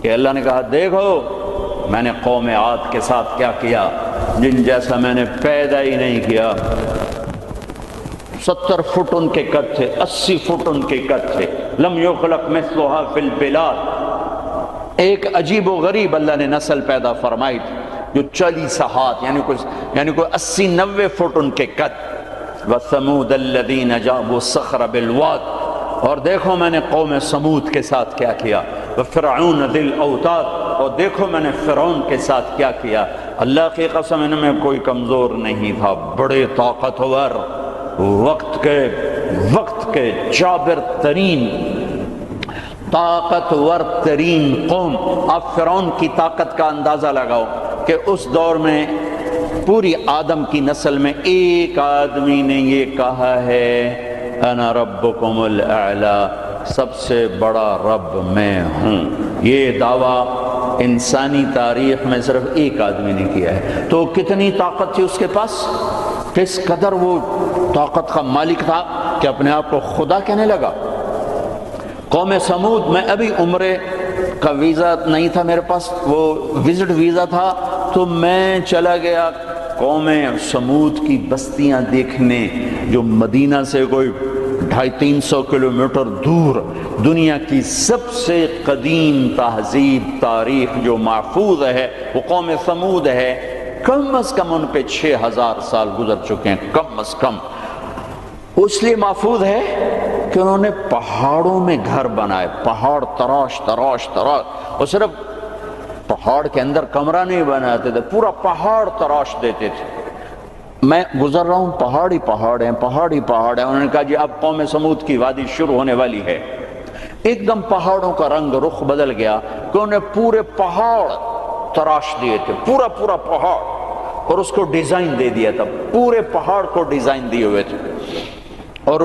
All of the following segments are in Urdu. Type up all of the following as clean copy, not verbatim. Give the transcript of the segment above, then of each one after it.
کہ اللہ نے کہا دیکھو میں نے قوم عاد کے ساتھ کیا کیا، جن جیسا میں نے پیدا ہی نہیں کیا۔ 70 فٹ ان کے قد تھے، 80 فٹ ان کے قد تھے، لم یخلق مثلها فی البلاد۔ ایک عجیب و غریب اللہ نے نسل پیدا فرمائی تھی جو 40 ہاتھ یعنی کوئی 80-90 فٹ ان کے قد۔ وَثَمُودَ الَّذِينَ جَابُوا الصَّخْرَ بِالْوَادِ، اور دیکھو میں نے قوم سمود کے ساتھ کیا کیا۔ وَفِرْعَوْنَ ذِي الْأَوْتَادِ، اور دیکھو میں نے فرعون کے ساتھ کیا کیا۔ اللہ کی قسم ان میں کوئی کمزور نہیں تھا، بڑے طاقتور، وقت کے جابر ترین، طاقتور ترین قوم۔ آپ فرعون کی طاقت کا اندازہ لگاؤ کہ اس دور میں پوری آدم کی نسل میں ایک آدمی نے یہ کہا ہے انا ربکم الاعلی، سب سے بڑا رب میں ہوں۔ یہ دعویٰ انسانی تاریخ میں صرف ایک آدمی نے کیا ہے۔ تو کتنی طاقت تھی اس کے پاس، کس قدر وہ طاقت کا مالک تھا کہ اپنے آپ کو خدا کہنے لگا۔ قوم سمود میں ابھی عمرے کا ویزا نہیں تھا میرے پاس، وہ وزٹ ویزا تھا، تو میں چلا گیا قوم سمود کی بستیاں دیکھنے، جو مدینہ سے کوئی 250-300 کلومیٹر دور دنیا کی سب سے قدیم تہذیب تاریخ جو محفوظ ہے وہ قوم سمود ہے۔ کم از کم ان پہ 6000 سال گزر چکے ہیں، کم از کم۔ اس لیے محفوظ ہے کہ انہوں نے پہاڑوں میں گھر بنائے، پہاڑ تراش تراش تراش، اور صرف پہاڑ کے اندر کمرہ نہیں بناتے تھے، پورا پہاڑ تراش دیتے تھے۔ میں گزر رہا ہوں، پہاڑ ہی پہاڑ ہیں، پہاڑ ہی پہاڑ ہیں۔ انہوں نے کہا جی اب قوم سمود کی وادی شروع ہونے والی ہے۔ ایک دم پہاڑوں کا رنگ رخ بدل گیا کہ انہوں نے پورے پہاڑ تراش دیے تھے، پورا پہاڑ، اور اس کو ڈیزائن دے دیا تھا، پورے پہاڑ کو ڈیزائن دیے ہوئے تھے۔ اور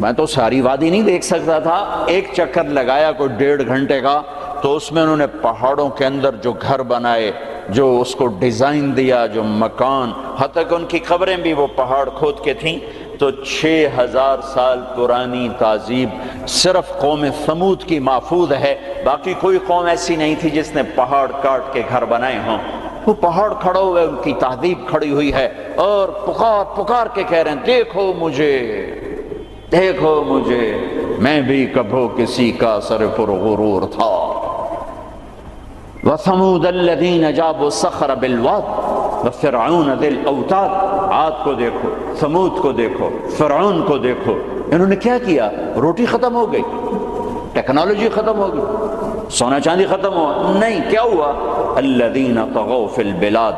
میں تو ساری وادی نہیں دیکھ سکتا تھا، ایک چکر لگایا کوئی 1.5 گھنٹے کا، تو اس میں انہوں نے پہاڑوں کے اندر جو گھر بنائے، جو اس کو ڈیزائن دیا، جو مکان، حتیٰ کہ ان کی قبریں بھی وہ پہاڑ کھود کے تھیں۔ تو 6000 سال پرانی تہذیب صرف قوم سمود کی محفوظ ہے، باقی کوئی قوم ایسی نہیں تھی جس نے پہاڑ کاٹ کے گھر بنائے ہوں۔ وہ پہاڑ کھڑا ہوئے، ان کی تہذیب کھڑی ہوئی ہے، اور پکار کے کہہ رہے ہیں دیکھو مجھے، دیکھو مجھے، میں بھی کبھو کسی کا سر پرغرور تھا۔ وَثَمُودَ الَّذِينَ جَابُوا الصَّخْرَ بِالْوَادِ وَفِرْعَوْنَ ذِي الْأَوْتَادِ۔ عاد کو دیکھو، ثمود کو دیکھو، فرعون کو دیکھو، انہوں نے کیا کیا؟ روٹی ختم ہو گئی، ٹیکنالوجی ختم ہو گئی، سونا چاندی ختم ہوا؟ نہیں، کیا ہوا؟ الَّذِينَ طَغَوْا فِي الْبِلَادِ،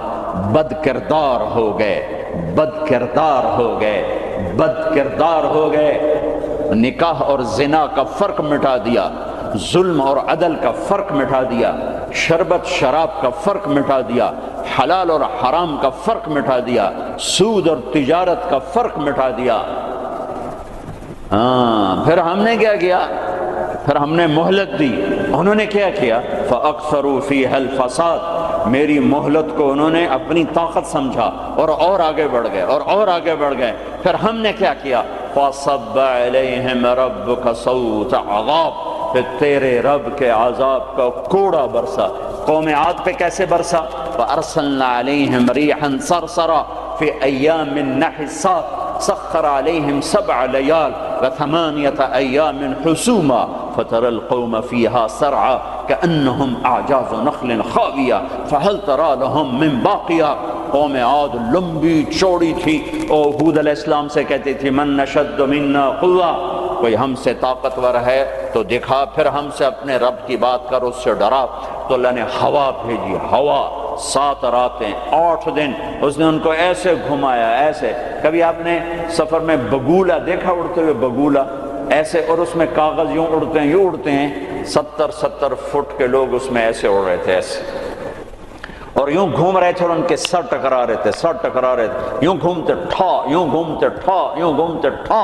بد کردار ہو گئے، بد کردار ہو گئے، بد کردار ہو گئے۔ نکاح اور زنا کا فرق مٹا دیا، ظلم اور عدل کا فرق مٹا دیا، شربت شراب کا فرق مٹا دیا، حلال اور حرام کا فرق مٹا دیا، سود اور تجارت کا فرق مٹا دیا۔ پھر ہم نے کیا کیا؟ پھر ہم نے مہلت دی، انہوں نے کیا کیا؟ فَأَكْثَرُوا فِيهَا الْفَسَادَ، میری مہلت کو انہوں نے اپنی طاقت سمجھا اور آگے بڑھ گئے، اور آگے بڑھ گئے۔ پھر ہم نے کیا کیا؟ فَصَبَّ عَلَيْهِمْ رَبُّكَ صَوْتَ عَذَابٍ، پھر تیرے رب کے عذاب کا کوڑا برسا۔ قوم عاد پہ کیسے برسا؟ فَأَرْسَلْنَا عَلَيْهِمْ رِيحًا صَرْصَرًا فِي أَيَّامٍ نَحِسَاتٍ سخر عليهم 7 ليال و8 أيام حسوما فترى القوم فيها سرعا كأنهم أعجاز نخل خاوية فهل ترى لهم من باقية۔ قوم عاد لمبی چوڑی تھی، اور ہود علیہ السلام سے کہتی تھی من نشد منا قوة، کوئی ہم سے طاقتور ہے تو دکھا، پھر ہم سے اپنے رب کی بات کر، اس سے ڈرا۔ تو اللہ نے ہوا بھیجی، ہوا 7 راتیں 8 دن اس نے ان کو ایسے گھمایا، ایسے۔ کبھی آپ نے سفر میں بگولا دیکھا اڑتے ہوئے؟ بگولا ایسے، اور اس میں کاغذ یوں اڑتے ہیں، یوں اڑتے ہیں۔ 70 فٹ کے لوگ اس میں ایسے اڑ رہے تھے، ایسے، اور یوں گھوم رہے تھے، اور ان کے سر ٹکرا رہے تھے، سر ٹکرا رہے تھے، یوں گھومتے ٹھا، یوں گھومتے ٹھا، یوں گھومتے ٹھا،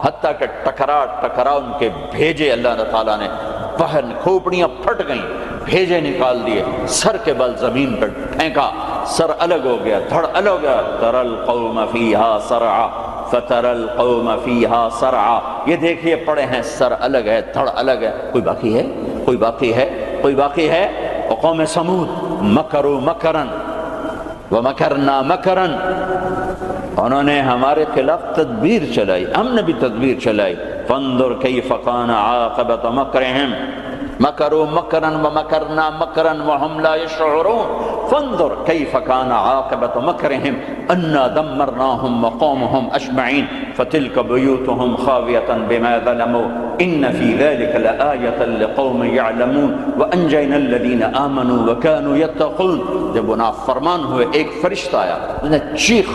حتیٰ کہ ٹکرا ان کے بھیجے اللہ تعالیٰ نے باہر، کھوپڑیاں پھٹ گئیں، بھیجے نکال دیے، سر کے بل زمین پر پھینکا، سر الگ ہو گیا، دھڑ الگ ہو گیا۔ تَرَى الْقَوْمَ فِيهَا سَرْعًا فَتَرَى الْقَوْمَ فِيهَا سَرْعًا، یہ دیکھیے پڑے ہیں، سر الگ ہے، دھڑ الگ ہے، کوئی باقی ہے؟ کوئی باقی ہے؟ کوئی باقی ہے؟ قوم سمود مکروا مکرن ومکرنا مکرن، انہوں نے ہمارے خلاف تدبیر چلائی، ہم نے بھی تدبیر چلائی. فانظر کیف کان عاقبۃ مکرہم مکروا مکرا ومکرنا مکرا وهم لا يشعرون. فانظر کیف کان عاقبۃ مکرہم انا دمرناهم وقومهم اجمعین فتلک بیوتهم خاویۃ بما ظلموا ان فی ذلک لآیۃ لقوم یعلمون وانجینا الذین آمنوا وکانوا یتقون. جب وہ نافرمان ہوئے ایک فرشتہ آیا، اس نے چیخ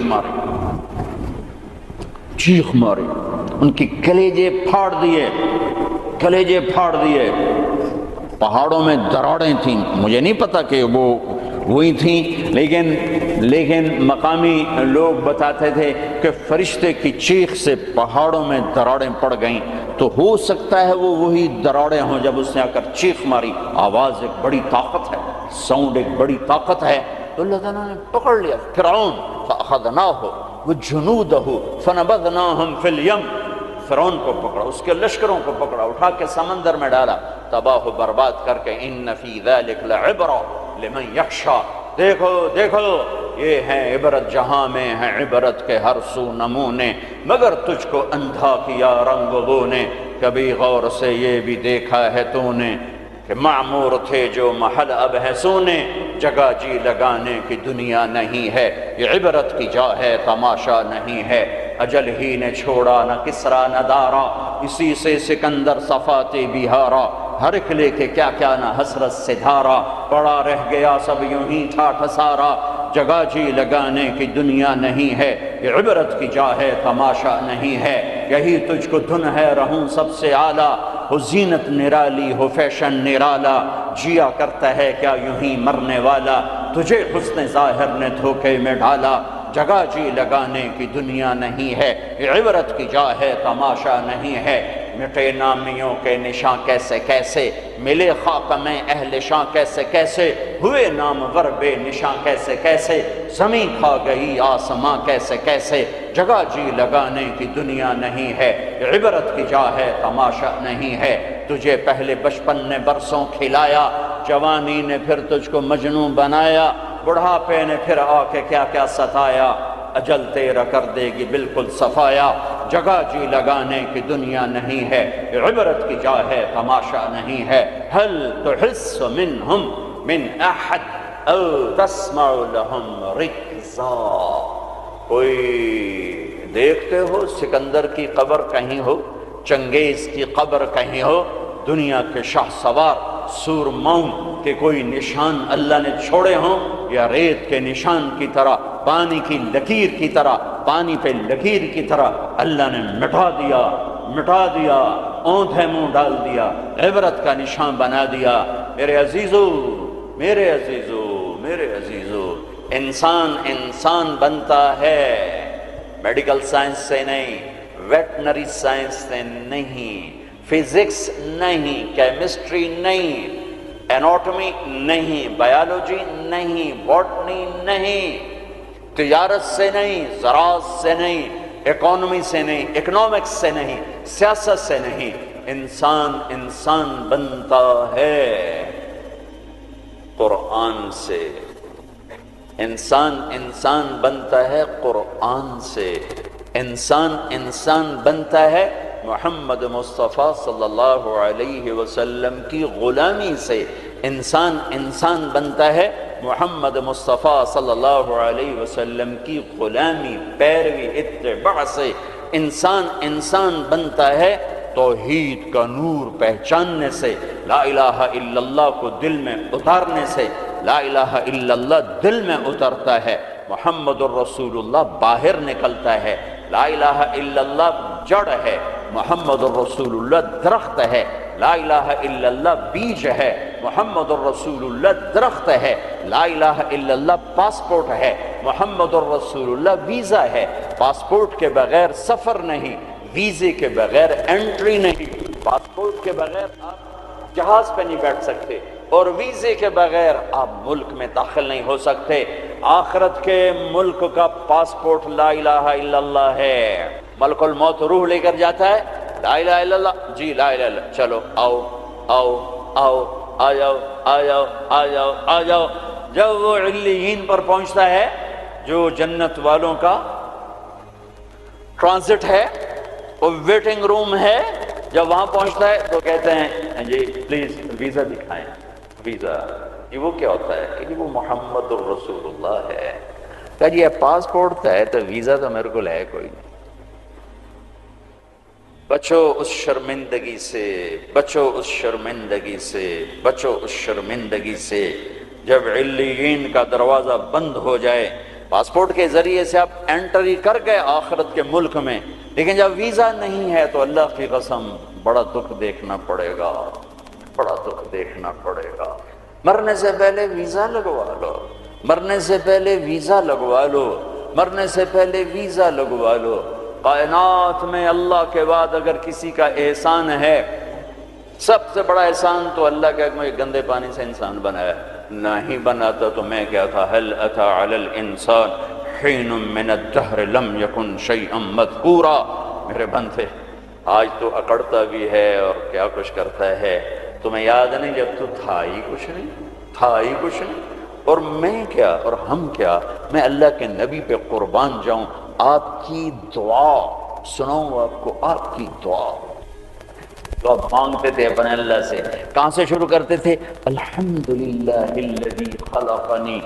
ماری، ان کی کلیجے پھاڑ دیے. پہاڑوں میں دراڑیں تھیں، مجھے نہیں پتا کہ وہ وہی تھیں، لیکن مقامی لوگ بتاتے تھے کہ فرشتے کی چیخ سے پہاڑوں میں دراڑیں پڑ گئیں. تو ہو سکتا ہے وہ وہی دراڑیں ہوں جب اس نے آ کر چیخ ماری. آواز ایک بڑی طاقت ہے، ساؤنڈ ایک بڑی طاقت ہے. تو اللہ تعالیٰ نے پکڑ لیا فرعون، فأخذناہ وجنودہ فنبذناہم فی الیم. فرعون کو پکڑا، اس کے لشکروں کو پکڑا، اٹھا کے سمندر میں ڈالا، تباہ و برباد کر کے. ان فی ذلک لعبرہ لمن یخشی، دیکھو یہ ہے عبرت، جہاں میں ہے عبرت کے ہر سو نمونے، مگر تجھ کو اندھا کیا رنگ بو نے. کبھی غور سے یہ بھی دیکھا ہے تو نے کہ معمور تھے جو محل اب ہے سونے، جگہ جی لگانے کی دنیا نہیں ہے، یہ عبرت کی جا ہے تماشا نہیں ہے. اجل ہی نے چھوڑا نہ کسرا نہ دارا، اسی سے سکندر صفاتے بہارا. ہر ایک لے کے کیا کیا نہ حسرت سے دھارا، پڑا رہ گیا سب یوں ہی ٹھاٹھ سارا. جگہ جی لگانے کی دنیا نہیں ہے، یہ عبرت کی جا ہے تماشا نہیں ہے. یہی تجھ کو دھن ہے رہوں سب سے اعلیٰ، ہو زینت نرالی ہو فیشن نرالا. جیا کرتا ہے کیا یوں ہی مرنے والا، تجھے حسن ظاہر نے دھوکے میں ڈالا. جگہ جی لگانے کی دنیا نہیں ہے، یہ عبرت کی جا ہے تماشا نہیں ہے. مٹے نامیوں کے نشاں کیسے ملے خاک میں اہل شاں کیسے ہوئے نامور بے نشاں کیسے زمین کھا گئی آسماں کیسے. جگہ جی لگانے کی دنیا نہیں ہے، یہ عبرت کی جا ہے تماشا نہیں ہے. تجھے پہلے بچپن نے برسوں کھلایا، جوانی نے پھر تجھ کو مجنون بنایا، بڑھاپے نے پھر آ کے کیا ستایا. اجل تیرا کر دے گی بالکل صفایا. جگہ جی لگانے کی دنیا نہیں ہے، عبرت کی جا ہے تماشا نہیں ہے. هل تحس منهم من احد او تسمع لهم رکزا. کوئی دیکھتے ہو سکندر کی قبر کہیں ہو، چنگیز کی قبر کہیں ہو، دنیا کے شاہ سوار سورماؤں کے کوئی نشان اللہ نے چھوڑے ہوں، یا ریت کے نشان کی طرح، پانی کی لکیر کی طرح، پانی پہ لکیر کی طرح اللہ نے مٹا دیا، اوندھے منہ ڈال دیا، عبرت کا نشان بنا دیا. میرے عزیزو، انسان بنتا ہے میڈیکل سائنس سے نہیں، ویٹنری سائنس سے نہیں، فزکس نہیں، کیمسٹری نہیں، اناٹومی نہیں، بایولوجی نہیں، باٹنی نہیں، تجارت سے نہیں، زراعت سے نہیں، اکانومی سے نہیں، اکنامکس سے نہیں، سیاست سے نہیں. انسان بنتا ہے قرآن سے. انسان بنتا ہے قرآن سے. انسان بنتا ہے محمد مصطفیٰ صلی اللہ علیہ وسلم کی غلامی سے. انسان بنتا ہے محمد مصطفیٰ صلی اللہ علیہ وسلم کی غلامی، پیروی، اتباع سے. انسان بنتا ہے توحید کا نور پہچاننے سے، لا الہ الا اللہ کو دل میں اتارنے سے. لا الہ الا اللہ دل میں اترتا ہے، محمد الرسول اللہ باہر نکلتا ہے. لا الہ الا اللہ جڑ ہے، محمد الرسول اللہ درخت ہے. لا الہ الا اللہ بیج ہے، محمد الرسول اللہ درخت ہے. لا الہ الا اللہ پاسپورٹ ہے، محمد الرسول اللہ ویزا ہے. پاسپورٹ کے بغیر سفر نہیں، ویزے کے بغیر انٹری نہیں. پاسپورٹ کے بغیر آپ جہاز پہ نہیں بیٹھ سکتے، اور ویزے کے بغیر آپ ملک میں داخل نہیں ہو سکتے. آخرت کے ملک کا پاسپورٹ لا الہ الا اللہ ہے. ملک الموت روح لے کر جاتا ہے، لا الہ الا اللہ، جی لا الہ الا اللہ، چلو آؤ آ جاؤ آ جاؤ آ جاؤ آ جاؤ۔ جب وہ علیین پر پہنچتا ہے جو جنت والوں کا ٹرانزٹ ہے، وہ ویٹنگ روم ہے، جب وہاں پہنچتا ہے تو کہتے ہیں جی پلیز ویزا دکھائیں۔ ویزا یہ وہ کیا ہوتا ہے کہ وہ محمد الرسول اللہ ہے۔ کہا جی پاسپورٹ ہے تو ویزا تو میرے کو ہے کوئی نہیں۔ بچو اس شرمندگی سے، بچو اس شرمندگی سے، بچو اس شرمندگی سے۔ جب علیین کا دروازہ بند ہو جائے، پاسپورٹ کے ذریعے سے آپ انٹری کر گئے آخرت کے ملک میں، لیکن جب ویزا نہیں ہے تو اللہ کی قسم بڑا دکھ دیکھنا پڑے گا، بڑا دکھ دیکھنا پڑے گا۔ مرنے سے پہلے ویزا لگوا لو، مرنے سے پہلے ویزا لگوا لو، مرنے سے پہلے ویزا لگوا لو۔ کائنات میں اللہ کے بعد اگر کسی کا احسان ہے، سب سے بڑا احسان تو اللہ کا مجھے گندے پانی سے انسان بنایا۔ نہیں بناتا تو میں کیا تھا؟ هل اتى على الانسان حين من الدهر لم يكن شيئا مذكورا۔ میرے بندے آج تو اکڑتا بھی ہے اور کیا کچھ کرتا ہے، تمہیں یاد نہیں جب تو تھا ہی کچھ نہیں، تھا ہی کچھ نہیں۔ اور میں کیا اور ہم کیا، میں اللہ کے نبی پہ قربان جاؤں۔ آپ کی دعا سناؤں آپ کو، آپ کی دعا تو آپ مانگتے تھے اپنے اللہ سے، کہاں سے شروع کرتے تھے؟ الحمدللہ الذی خلقنی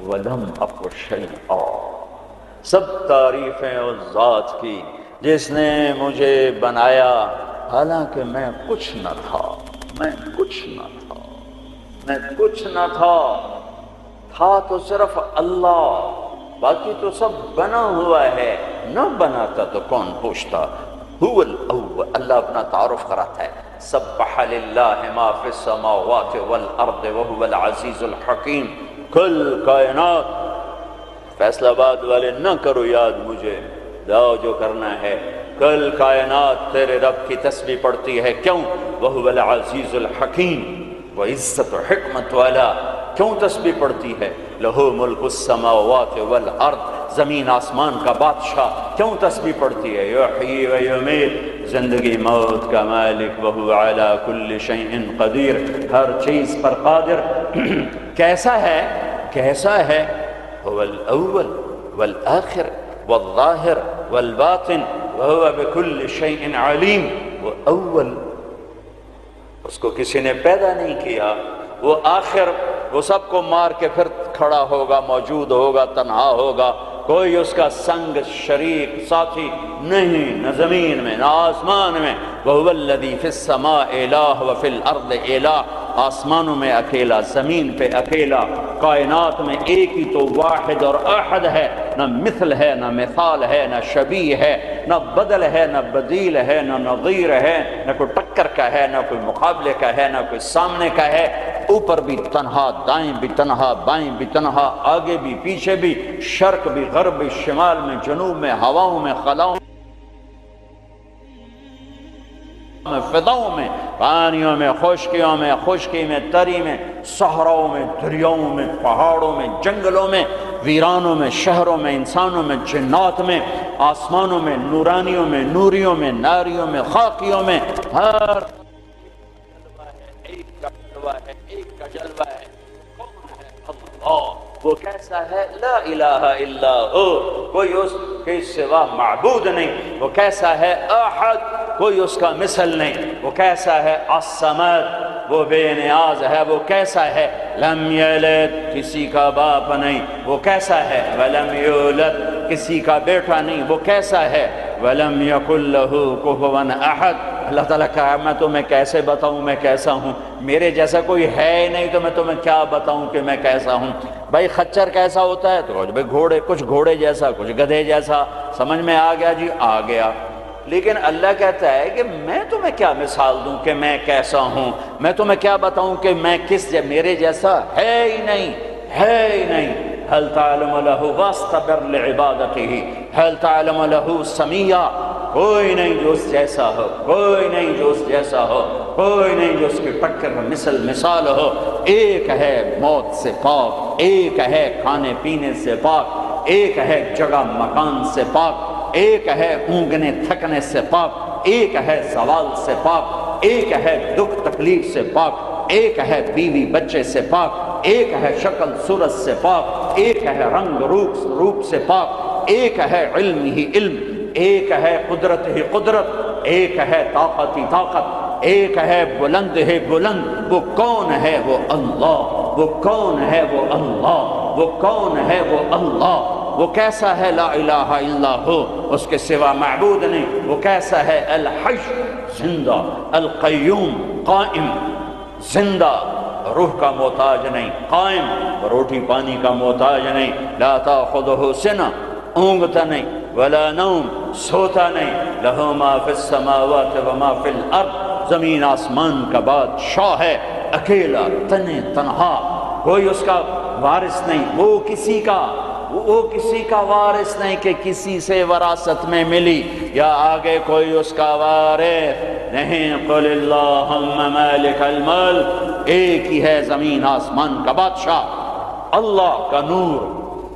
ولم اک شیئا۔ سب تعریفیں اس ذات کی جس نے مجھے بنایا حالانکہ میں کچھ نہ تھا، میں کچھ نہ تھا، میں کچھ نہ تھا۔ تھا تو صرف اللہ، باقی تو سب بنا ہوا ہے، نہ بناتا تو کون پوچھتا؟ هو الاول، اللہ اپنا تعارف کراتا ہے، سبح للہ ما فی السماوات والارض وهو العزیز الحکیم۔ کل کائنات، فیصلہ آباد والے نہ کرو یاد مجھے، جاؤ جو کرنا ہے۔ کل کائنات تیرے رب کی تسبیح پڑھتی ہے، کیوں؟ وهو العزیز الحکیم، وہ عزت و حکمت والا۔ کیوں تسبیح پڑھتی ہے؟ لہو ملک السماوات والارض، زمین آسمان کا بادشاہ۔ کیوں تسبیح پڑھتی ہے؟ یحیی و یمیت، زندگی موت کا مالک، وہو علی کل شیء قدیر، ہر چیز پر قادر۔ کیسا ہے؟ کیسا ہے؟ هو الاول والآخر والظاہر والباطن وهو بكل شیء علیم۔ وہ اول، اس کو کسی نے پیدا نہیں کیا۔ وہ آخر، وہ سب کو مار کے پھر کھڑا ہوگا، موجود ہوگا، تنہا ہوگا، کوئی اس کا سنگ شریک ساتھی نہیں، نہ زمین میں نہ آسمان میں۔ وَهُوَ الَّذِي فِي السَّمَاءِ إِلَٰهٌ وَفِي الْأَرْضِ إِلَٰهٌ، آسمانوں میں اکیلا، زمین پہ اکیلا، کائنات میں ایک ہی تو واحد اور احد ہے، نہ مثل ہے، نہ مثال ہے، نہ شبیہ ہے، نہ بدل ہے، نہ بدیل ہے، نہ نظیر ہے، نہ کوئی ٹکر کا ہے، نہ کوئی مقابلے کا ہے، نہ کوئی سامنے کا ہے۔ اوپر بھی تنہا، دائیں بھی تنہا، بائیں بھی تنہا، آگے بھی پیچھے بھی، شرق بھی غرب بھی، شمال میں جنوب میں، ہواؤں میں خلاؤں میں، فضاؤں میں، پانیوں میں، خشکیوں میں، خشکی میں، تری میں، صحراؤں میں، دریاؤں میں، پہاڑوں میں، جنگلوں میں، ویرانوں میں، شہروں میں، انسانوں میں، جنات میں، آسمانوں میں، نورانیوں میں، نوریوں میں، ناریوں میں، خاکیوں میں، ہر ایک کا جلوہ ہے، ایک کا جلوہ ہے۔ کون ہے؟ اللہ۔ وہ کیسا ہے؟ لا الہ الا ہو، کوئی اس کے سوا معبود نہیں۔ وہ کیسا ہے؟ احد، کوئی اس کا مثل نہیں۔ وہ کیسا ہے؟ الصمد، وہ بے نیاز ہے۔ وہ کیسا ہے؟ لم یلد، کسی کا باپ نہیں۔ وہ کیسا ہے؟ ولم یولد، کسی کا بیٹا نہیں۔ وہ کیسا ہے؟ ولم یکن لہ کفوا احد۔ اللہ تعالیٰ کہا میں تمہیں کیسے بتاؤں میں کیسا ہوں؟ میرے جیسا کوئی ہے ہی نہیں تو میں تمہیں کیا بتاؤں کہ میں کیسا ہوں؟ بھائی خچر کیسا ہوتا ہے؟ تو بھائی گھوڑے، کچھ گھوڑے جیسا، کچھ گدھے جیسا۔ سمجھ میں آ گیا جی؟ آ گیا۔ لیکن اللہ کہتا ہے کہ میں تمہیں کیا مثال دوں کہ میں کیسا ہوں؟ میں تمہیں کیا بتاؤں کہ میں میرے جیسا ہے ہی نہیں، ہے ہی نہیں۔ هل تعلم له واستبر لعبادته هل تعلم له سمیہ، کوئی نہیں جو اس جیسا ہو، کوئی نہیں جو اس جیسا ہو، کوئی نہیں جو اس کی ٹکر مثال ہو۔ ایک ہے موت سے پاک، ایک ہے کھانے پینے سے پاک، ایک ہے جگہ مکان سے پاک، ایک ہے اونگنے تھکنے سے پاک، ایک ہے زوال سے پاک، ایک ہے دکھ تکلیف سے پاک، ایک ہے بیوی بچے سے پاک، ایک ہے شکل صورت سے پاک، ایک ہے رنگ روپ سے پاک، ایک ہے علم ہی علم، ایک ہے قدرت ہی قدرت، ایک ہے طاقت ہی طاقت، ایک ہے بلند ہے بلند۔ وہ کون ہے؟ وہ اللہ۔ وہ کون ہے؟ وہ اللہ۔ وہ کون ہے؟ وہ اللہ۔ وہ کیسا ہے؟ لا الہ الا ہو، اس کے سوا معبود نہیں۔ وہ کیسا ہے؟ الحی، زندہ، القیوم، قائم، زندہ، روح کا محتاج نہیں، قائم، روٹی پانی کا محتاج نہیں، لا تاخذہ سنہ، اونگتا نہیں، ولا نوم، سوتا نہیں، لہ ما فی السماوات و ما فی الارض، زمین آسمان کا بادشاہ ہے، اکیلا، تنہا، کوئی اس کا وارث نہیں، وہ کسی کا وارث نہیں کہ کسی سے وراثت میں ملی، یا آگے کوئی اس کا وارث نہیں۔ قل اللہم مالک الملک، ایک ہی ہے زمین آسمان کا بادشاہ، اللہ کا نور۔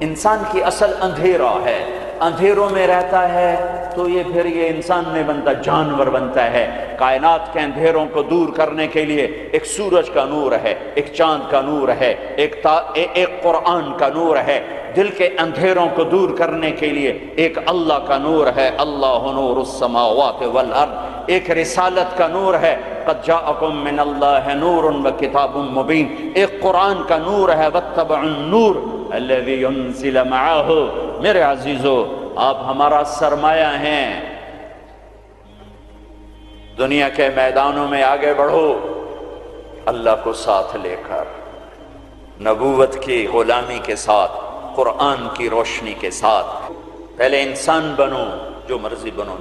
انسان کی اصل اندھیرا ہے، اندھیروں میں رہتا ہے تو یہ انسان نہیں بنتا، جانور بنتا ہے۔ کائنات کے اندھیروں کو دور کرنے کے لیے ایک سورج کا نور ہے، ایک چاند کا نور ہے، ایک قرآن کا نور ہے۔ دل کے اندھیروں کو دور کرنے کے لیے ایک اللہ کا نور ہے، اللہ نور السماوات والارض۔ ایک رسالت کا نور ہے، قد جاءکم من اللہ نور وکتاب مبین۔ ایک قرآن کا نور ہے، واتبعوا النور الذی انزل معہ۔ میرے عزیزو، آپ ہمارا سرمایہ ہیں، دنیا کے میدانوں میں آگے بڑھو اللہ کو ساتھ لے کر، نبوت کی غلامی کے ساتھ، قرآن کی روشنی کے ساتھ۔ پہلے انسان بنو، جو مرضی بنو،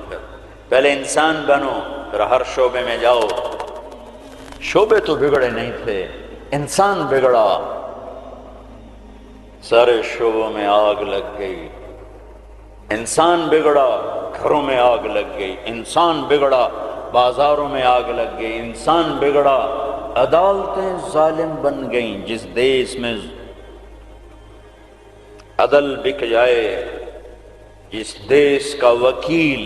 پہلے انسان بنو، پھر ہر شعبے میں جاؤ۔ شعبے تو بگڑے نہیں تھے، انسان بگڑا، سارے شعبوں میں آگ لگ گئی۔ انسان بگڑا، گھروں میں آگ لگ گئی۔ انسان بگڑا، بازاروں میں آگ لگ گئی۔ انسان بگڑا، عدالتیں ظالم بن گئیں۔ جس دیش میں عدل بک جائے، جس دیش کا وکیل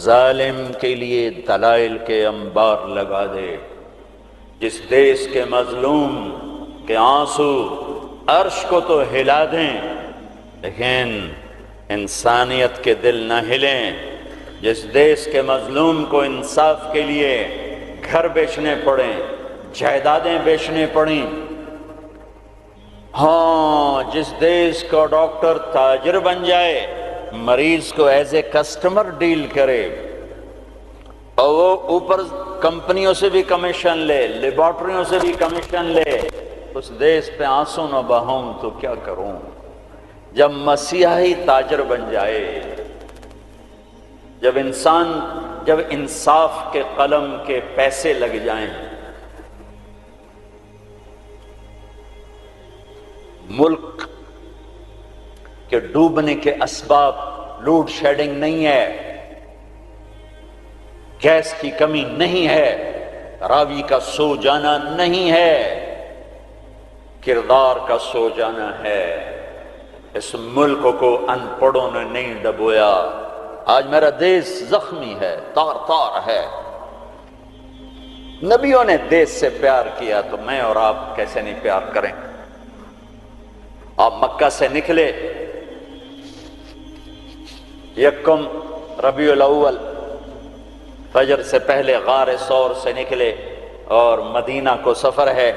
ظالم کے لیے دلائل کے انبار لگا دے، جس دیش کے مظلوم کے آنسو عرش کو تو ہلا دیں لیکن انسانیت کے دل نہ ہلیں، جس دیش کے مظلوم کو انصاف کے لیے گھر بیچنے پڑیں، جائیدادیں بیچنے پڑیں، ہاں جس دیش کا ڈاکٹر تاجر بن جائے، مریض کو ایز اے کسٹمر ڈیل کرے، اور وہ اوپر کمپنیوں سے بھی کمیشن لے، لیبارٹریوں سے بھی کمیشن لے، اس دیش پہ آنسو نہ بہاؤں تو کیا کروں؟ جب مسیحی تاجر بن جائے، جب انصاف کے قلم کے پیسے لگ جائیں، ملک کے ڈوبنے کے اسباب لوڈ شیڈنگ نہیں ہے، گیس کی کمی نہیں ہے، راوی کا سو جانا نہیں ہے، کردار کا سو جانا ہے۔ اس ملک کو ان پڑھوں نے نہیں ڈبویا۔ آج میرا دیش زخمی ہے، تار تار ہے۔ نبیوں نے دیش سے پیار کیا تو میں اور آپ کیسے نہیں پیار کریں؟ آپ مکہ سے نکلے، یکم ربیع الاول فجر سے پہلے غار ثور سے نکلے اور مدینہ کو سفر ہے،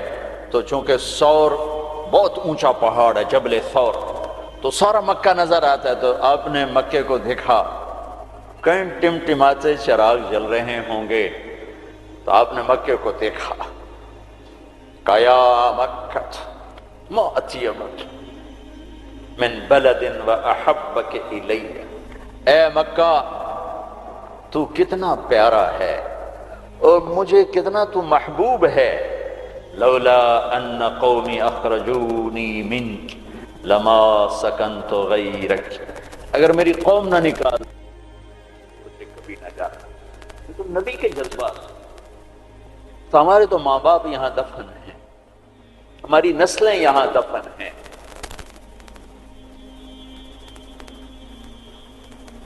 تو چونکہ ثور بہت اونچا پہاڑ ہے، جبل ثور، تو سارا مکہ نظر آتا ہے۔ تو آپ نے مکے کو دیکھا، کہیں ٹمٹماتے چراغ جل رہے ہوں گے، تو آپ نے مکے کو دیکھا، کہا یا مکہ ما اطیبک من بلد و احبک الی، اے مکہ تو کتنا پیارا ہے اور مجھے کتنا تو محبوب ہے، لولا ان قومی اخرجونی منک لما سکنت غیرک، اگر میری قوم نہ نکال مجھے کبھی نہ جانا۔ تو نبی کے جذبات، تو ہمارے تو ماں باپ یہاں دفن ہیں، ہماری نسلیں یہاں دفن ہیں۔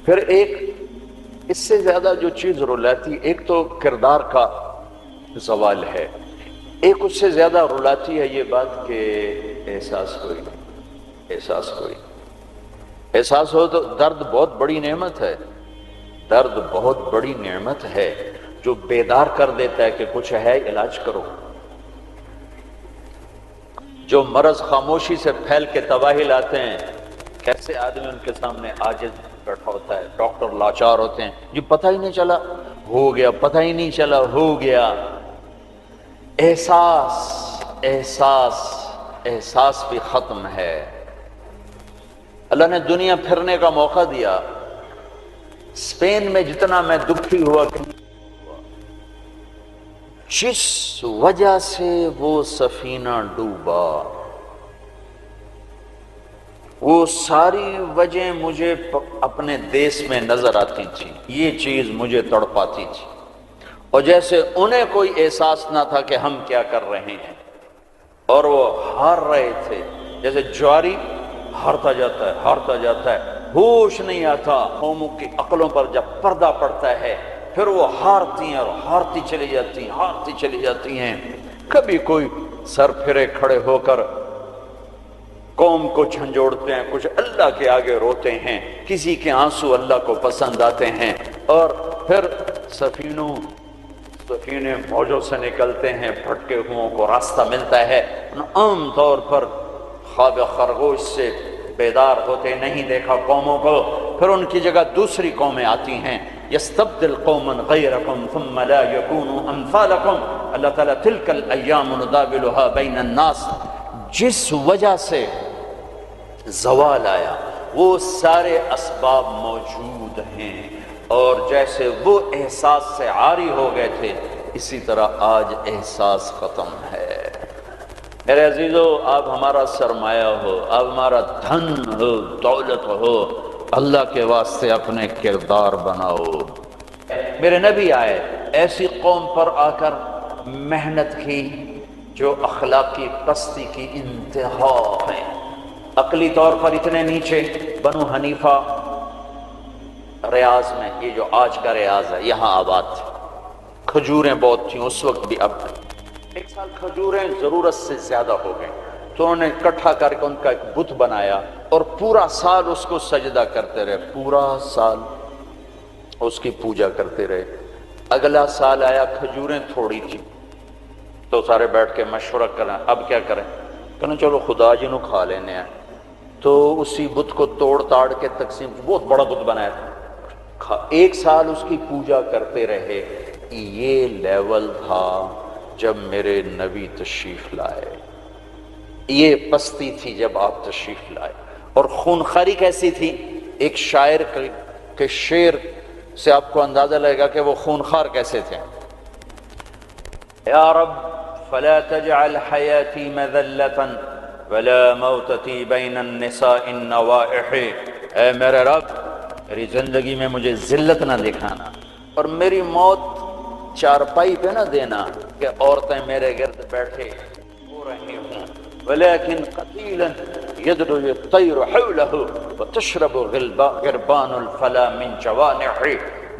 پھر ایک اس سے زیادہ جو چیز رلاتی، ایک تو کردار کا زوال ہے، ایک اس سے زیادہ رلاتی ہے یہ بات کہ احساس کوئی نہیں، احساس کوئی نہیں۔ احساس ہو تو درد بہت بڑی نعمت ہے، درد بہت بڑی نعمت ہے جو بیدار کر دیتا ہے کہ کچھ ہے، علاج کرو۔ جو مرض خاموشی سے پھیل کے تباہی لاتے ہیں، کیسے آدمی ان کے سامنے عاجز بیٹھا ہوتا ہے، ڈاکٹر لاچار ہوتے ہیں، جی پتہ ہی نہیں چلا ہو گیا، پتہ ہی نہیں چلا ہو گیا۔ احساس احساس احساس بھی ختم ہے۔ اللہ نے دنیا پھرنے کا موقع دیا، اسپین میں جتنا میں دکھی ہوا کہ جس وجہ سے وہ سفینہ ڈوبا، وہ ساری وجہ مجھے اپنے دیس میں نظر آتی تھی، یہ چیز مجھے تڑپاتی تھی، اور جیسے انہیں کوئی احساس نہ تھا کہ ہم کیا کر رہے ہیں، اور وہ ہار رہے تھے، جیسے جواری ہارتا جاتا ہے، ہوش نہیں آتا۔ قوموں کی عقلوں پر جب پردہ پڑتا ہے پھر وہ ہارتی ہیں اور ہارتی چلی جاتی ہیں۔ کبھی کوئی سر پھرے کھڑے ہو کر قوم کو جھنجھوڑتے ہیں، کچھ اللہ کے آگے روتے ہیں، کسی کے آنسو اللہ کو پسند آتے ہیں، اور پھر سفینے موجوں سے نکلتے ہیں، بھٹکے ہوئوں کو راستہ ملتا ہے۔ عام طور پر خواب خرگوش سے بیدار ہوتے نہیں دیکھا قوموں کو، پھر ان کی جگہ دوسری قومیں آتی ہیں۔ یستبدل قوما غیرکم ثم لا یکونوا امثالکم، اللہ تعالیٰ تلک الایام نداولها بین الناس، جس وجہ سے زوال آیا وہ سارے اسباب موجود ہیں، اور جیسے وہ احساس سے عاری ہو گئے تھے اسی طرح آج احساس ختم ہے۔ میرے عزیزو، آپ ہمارا سرمایہ ہو، آپ ہمارا دھن ہو، دولت ہو، اللہ کے واسطے اپنے کردار بناؤ۔ میرے نبی آئے، ایسی قوم پر آ کر محنت کی جو اخلاقی پستی کی انتہا ہے، عقلی طور پر اتنے نیچے۔ بنو حنیفہ ریاض میں، یہ جو آج کا ریاض ہے، یہاں آباد تھے، کھجوریں بہت تھیں اس وقت بھی، اب ایک سال کھجوریں ضرورت سے زیادہ ہو گئیں تو انہوں نے اکٹھا کر کے ان کا ایک بت بنایا اور پورا سال اس کو سجدہ کرتے رہے، پورا سال اس کی پوجا کرتے رہے۔ اگلا سال آیا، کھجوریں تھوڑی تھی تو سارے بیٹھ کے مشورہ کریں اب کیا کریں، کہنا چلو خدا جی نو کھا لینے ہیں، تو اسی بت کو توڑ تاڑ کے تقسیم، بہت بڑا بت بنایا تھا، ایک سال اس کی پوجا کرتے رہے۔ یہ لیول تھا جب میرے نبی تشریف لائے، یہ پستی تھی جب آپ تشریف لائے، اور خونخواری کیسی تھی؟ ایک شاعر کے شعر سے آپ کو اندازہ لگے گا کہ وہ خونخوار کیسے تھے۔ یا رب فلا تجعل حیاتی مذلتا ولا موتتی بین النساء النوائح، اے میرے رب میری زندگی میں مجھے ذلت نہ دکھانا، اور میری موت چارپائی پہ نہ دینا کہ عورتیں میرے گرد بیٹھے ہو رہی ہوں، ولیکن قتیلا یدعو الطیر حولہ وتشرب غربان الفلا من جوانح،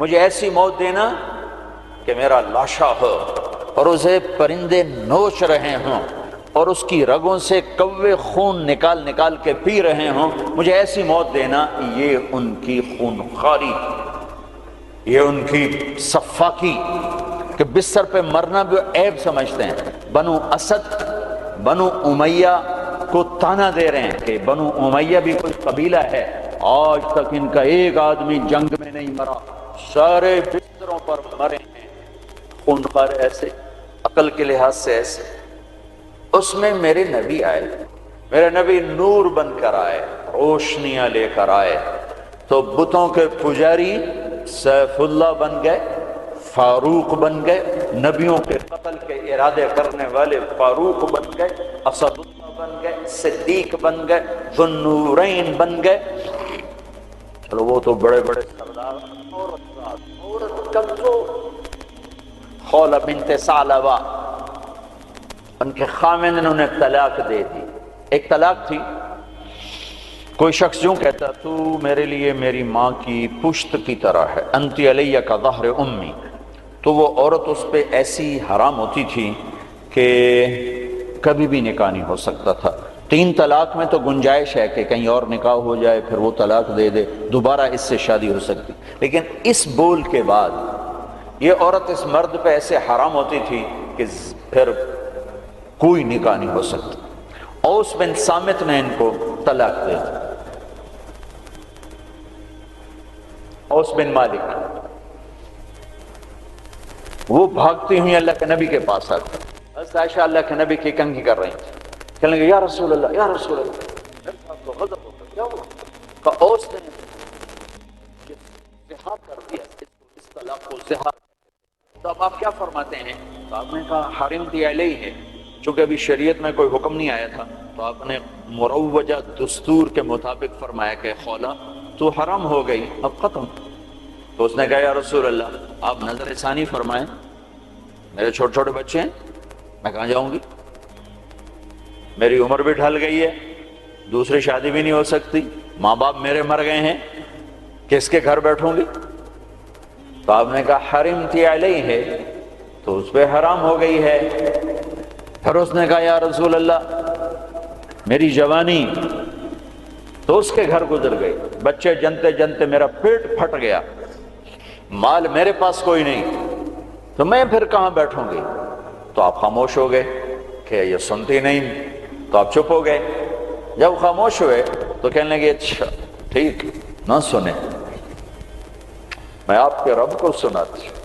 مجھے ایسی موت دینا کہ میرا لاشا ہو اور اسے پرندے نوچ رہے ہوں اور اس کی رگوں سے کوے خون نکال نکال کے پی رہے ہوں، مجھے ایسی موت دینا۔ یہ ان کی خونخواری، یہ ان کی صفاقی کہ بستر پہ مرنا بھی عیب سمجھتے ہیں۔ بنو اسد، بنو امیہ کو تانا دے رہے ہیں کہ بنو امیہ بھی کوئی قبیلہ ہے، آج تک ان کا ایک آدمی جنگ میں نہیں مرا، سارے بستروں پر مرے ہیں۔ خونخوار ایسے، عقل کے لحاظ سے ایسے۔ اس میں میرے نبی آئے، میرے نبی نور بن کر آئے، روشنیاں لے کر آئے، تو بتوں کے پجاری سیف اللہ بن گئے، فاروق بن گئے، نبیوں کے قتل کے ارادے کرنے والے فاروق بن گئے، اسد اللہ بن گئے، صدیق بن گئے، ذو النورین بن گئے۔ چلو وہ تو بڑے بڑے سردار، عورت کمزور، خولہ بنت ثعلبہ، ان کے خامند نے انہیں طلاق دے دی۔ ایک طلاق تھی، کوئی شخص یوں کہتا تو میرے لیے میری ماں کی پشت کی طرح ہے، انتی علیہ کا ظہر امی، تو وہ عورت اس پہ ایسی حرام ہوتی تھی کہ کبھی بھی نکاح نہیں ہو سکتا تھا۔ 3 طلاق میں تو گنجائش ہے کہ کہیں اور نکاح ہو جائے، پھر وہ طلاق دے دے، دوبارہ اس سے شادی ہو سکتی، لیکن اس بول کے بعد یہ عورت اس مرد پہ ایسے حرام ہوتی تھی کہ پھر کوئی نکاح نہیں ہو سکتا۔ اوس بن صامت نے ان کو طلاق دے دی، اوس بن مالک، وہ بھاگتی ہوئی اللہ کے نبی کے پاس آتی، حضرت عائشہ اللہ کے نبی کی کنگھی کر رہی تھی، کہنے لگے یا رسول اللہ یا رسول اللہ، میرے پاس تو غضب ہو گیا، کیا ہوا؟ کہا اوس نے زہار کر دیا، اس طلاق کو زہار۔ تو اب آپ کیا فرماتے ہیں؟ تو آپ نے کہا حرمتی علیہ ہے، چونکہ ابھی شریعت میں کوئی حکم نہیں آیا تھا، تو آپ نے مروجہ دستور کے مطابق فرمایا کہ خولا تو حرام ہو گئی، اب ختم۔ تو اس نے کہا یا رسول اللہ آپ نظر ثانی فرمائیں، میرے چھوٹے چھوٹے بچے ہیں، میں کہاں جاؤں گی، میری عمر بھی ڈھل گئی ہے، دوسری شادی بھی نہیں ہو سکتی، ماں باپ میرے مر گئے ہیں، کس کے گھر بیٹھوں گی؟ تو آپ نے کہا حرمتی علیہ ہے، تو اس پہ حرام ہو گئی ہے۔ پھر اس نے کہا یا رسول اللہ میری جوانی، تو اس کے گھر گزر گئی، بچے جنتے جنتے میرا پیٹ پھٹ گیا، مال میرے پاس کوئی نہیں، تو میں پھر کہاں بیٹھوں گی؟ تو آپ خاموش ہو گئے کہ یہ سنتی نہیں، تو آپ چپ ہو گئے۔ جب خاموش ہوئے تو کہنے لگے اچھا ٹھیک نہ سنیں، میں آپ کے رب کو سناتی ہوں۔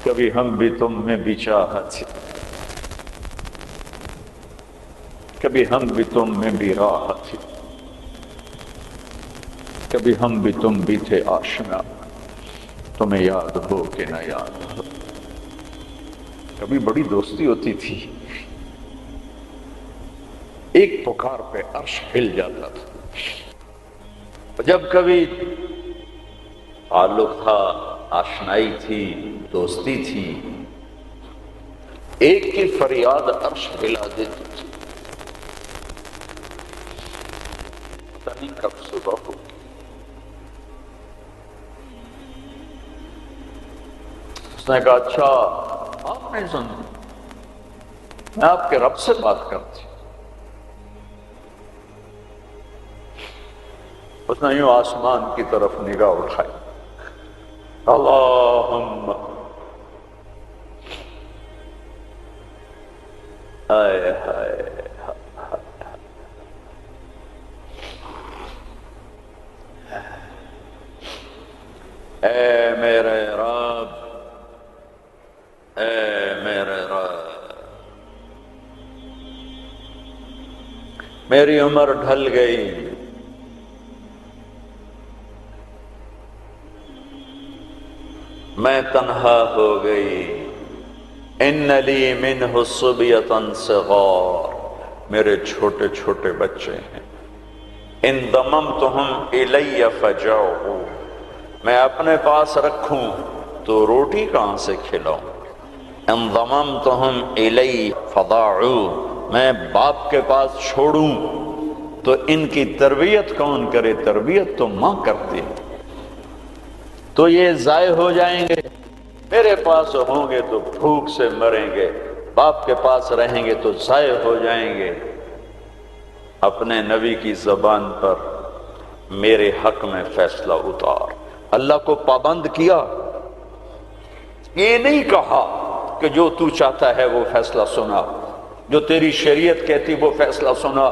کبھی ہم بھی تم میں بھی چاہت، کبھی ہم بھی تم میں بھی راحت، کبھی ہم بھی تم بھی تھے آشنا، تمہیں یاد ہو کہ نہ یاد ہو۔ کبھی بڑی دوستی ہوتی تھی، ایک پکار پہ عرش ہل جاتا تھا۔ جب کبھی تعلق تھا، آشنائی تھی، دوستی تھی، ایک کی فریاد عرش ہلا دیتی تھی۔ پتہ نہیں کب صبح ہو، اس نے کہا اچھا آپ نہیں سنتے، میں آپ کے رب سے بات کرتی۔ اس نے یوں آسمان کی طرف نگاہ اٹھائی، اللہم ہائے ہائے، اے میرے رب، اے میرے رب، میری عمر ڈھل گئی، میں تنہا ہو گئی، ان لی منہ صبیۃ صغار، میرے چھوٹے چھوٹے بچے ہیں، ان ضممتہم الی فجعوا، میں اپنے پاس رکھوں تو روٹی کہاں سے کھلاؤں، ان ضممتہم الی فضاعوا، میں باپ کے پاس چھوڑوں تو ان کی تربیت کون کرے، تربیت تو ماں کرتی ہے، تو یہ ضائع ہو جائیں گے، میرے پاس ہوں گے تو بھوک سے مریں گے، باپ کے پاس رہیں گے تو ضائع ہو جائیں گے۔ اپنے نبی کی زبان پر میرے حق میں فیصلہ اتار، اللہ کو پابند کیا، یہ نہیں کہا کہ جو تو چاہتا ہے وہ فیصلہ سنا، جو تیری شریعت کہتی وہ فیصلہ سنا،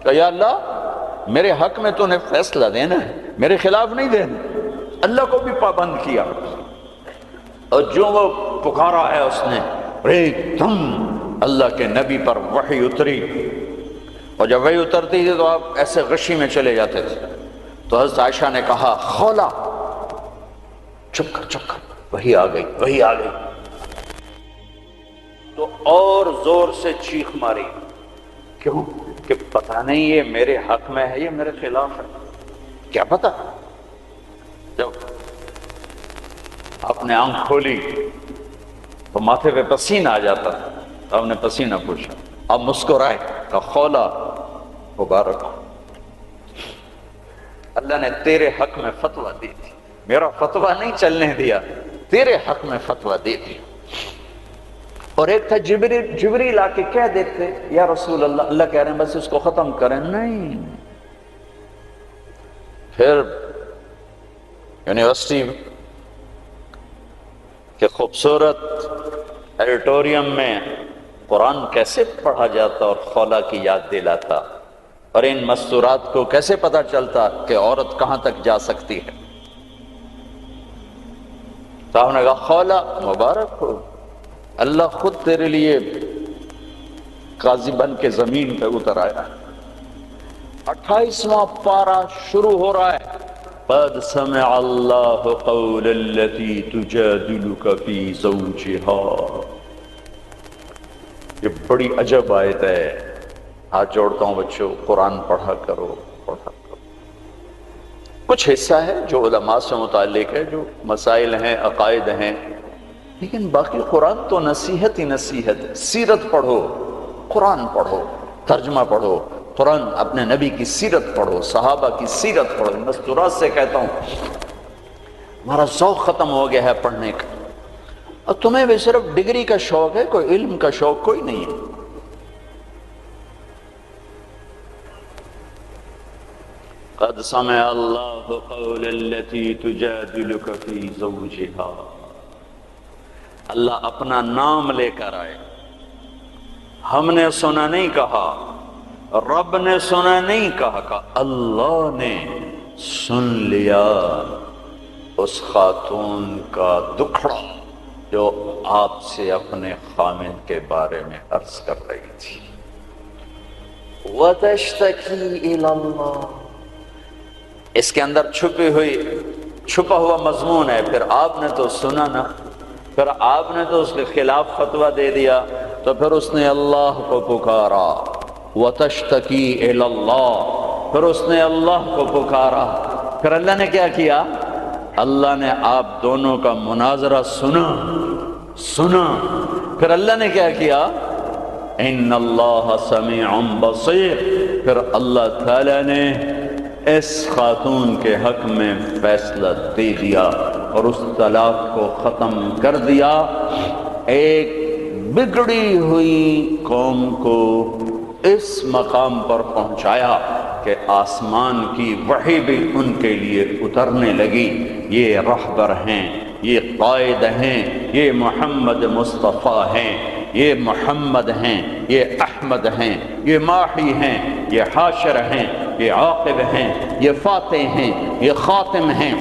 کہ یا اللہ میرے حق میں تو نے فیصلہ دینا ہے، میرے خلاف نہیں دینا۔ اللہ کو بھی پابند کیا، اور جو وہ پکارا ہے اس نے، ایک دم اللہ کے نبی پر وحی اتری، اور جب وحی اترتی تھی تو آپ ایسے غشی میں چلے جاتے تھے۔ تو حضرت عائشہ نے کہا خولا چپ کر، وحی آ گئی، وحی آ گئی، تو اور زور سے چیخ ماری، کیوں کہ پتہ نہیں یہ میرے حق میں ہے یہ میرے خلاف ہے، کیا پتہ۔ جب آپ نے آنکھ کھولی تو ماتھے پہ پسینہ آ جاتا تھا، آپ نے پسینہ پوچھا، آپ مسکرائے، کہا خولا مبارک ہو، اللہ نے تیرے حق میں فتویٰ دی تھی، میرا فتویٰ نہیں چلنے دیا، تیرے حق میں فتویٰ دی تھی۔ اور ایک تھا جبریل آ کے کہہ دیتے یا رسول اللہ، اللہ کہہ رہے ہیں بس اس کو ختم کریں، نہیں. پھر یونیورسٹی کے خوبصورت ایڈیٹوریم میں قرآن کیسے پڑھا جاتا اور خولا کی یاد دلاتا، اور ان مستورات کو کیسے پتہ چلتا کہ عورت کہاں تک جا سکتی ہے. صاحب نے کہا خولا مبارک ہو، اللہ خود تیرے لیے قاضی بن کے زمین پہ اتر آیا. 28واں پارہ شروع ہو رہا ہے، قد سمع اللہ قول التي تجادلك في زوجها. یہ بڑی عجب آیت ہے. ہاتھ جوڑتا ہوں بچوں، قرآن پڑھا کرو، پڑھا کرو. کچھ حصہ ہے جو علماء سے متعلق ہے، جو مسائل ہیں، عقائد ہیں، لیکن باقی قرآن تو نصیحت ہی نصیحت ہے. سیرت پڑھو، قرآن پڑھو، ترجمہ پڑھو، قرآن اپنے نبی کی سیرت پڑھو، صحابہ کی سیرت پڑھو. مستورات سے کہتا ہوں ہمارا ذوق ختم ہو گیا ہے پڑھنے کا، اور تمہیں بھی صرف ڈگری کا شوق ہے، کوئی علم کا شوق کوئی نہیں ہے. قد سمع اللہ قول التي تجادلك في زوجها. اللہ اپنا نام لے کر آئے. ہم نے سنا نہیں کہا، رب نے سنا نہیں کہا، اللہ نے سن لیا اس خاتون کا دکھڑا جو آپ سے اپنے خامد کے بارے میں عرض کر رہی تھی. وَتَشْتَكِي إِلَى اللَّهِ. اس کے اندر چھپا ہوا مضمون ہے. پھر آپ نے تو سنا نا، پھر آپ نے تو اس کے خلاف فتویٰ دے دیا، تو پھر اس نے اللہ کو پکارا. وَتَشْتَكِي إِلَى اللَّهِ. پھر اس نے اللہ کو پکارا. پھر اللہ نے کیا کیا؟ اللہ نے آپ دونوں کا مناظرہ سنا. پھر اللہ نے کیا کیا؟ ان اللہ سمیع بصیر. پھر اللہ تعالی نے اس خاتون کے حق میں فیصلہ دے دیا اور اس طلاق کو ختم کر دیا. ایک بگڑی ہوئی قوم کو اس مقام پر پہنچایا کہ آسمان کی وحی بھی ان کے لیے اترنے لگی. یہ رہبر ہیں، یہ قائد ہیں، یہ محمد مصطفیٰ ہیں، یہ محمد ہیں، یہ احمد ہیں، یہ ماحی ہیں، یہ حاشر ہیں، یہ عاقب ہیں، یہ فاتح ہیں، یہ خاتم ہیں،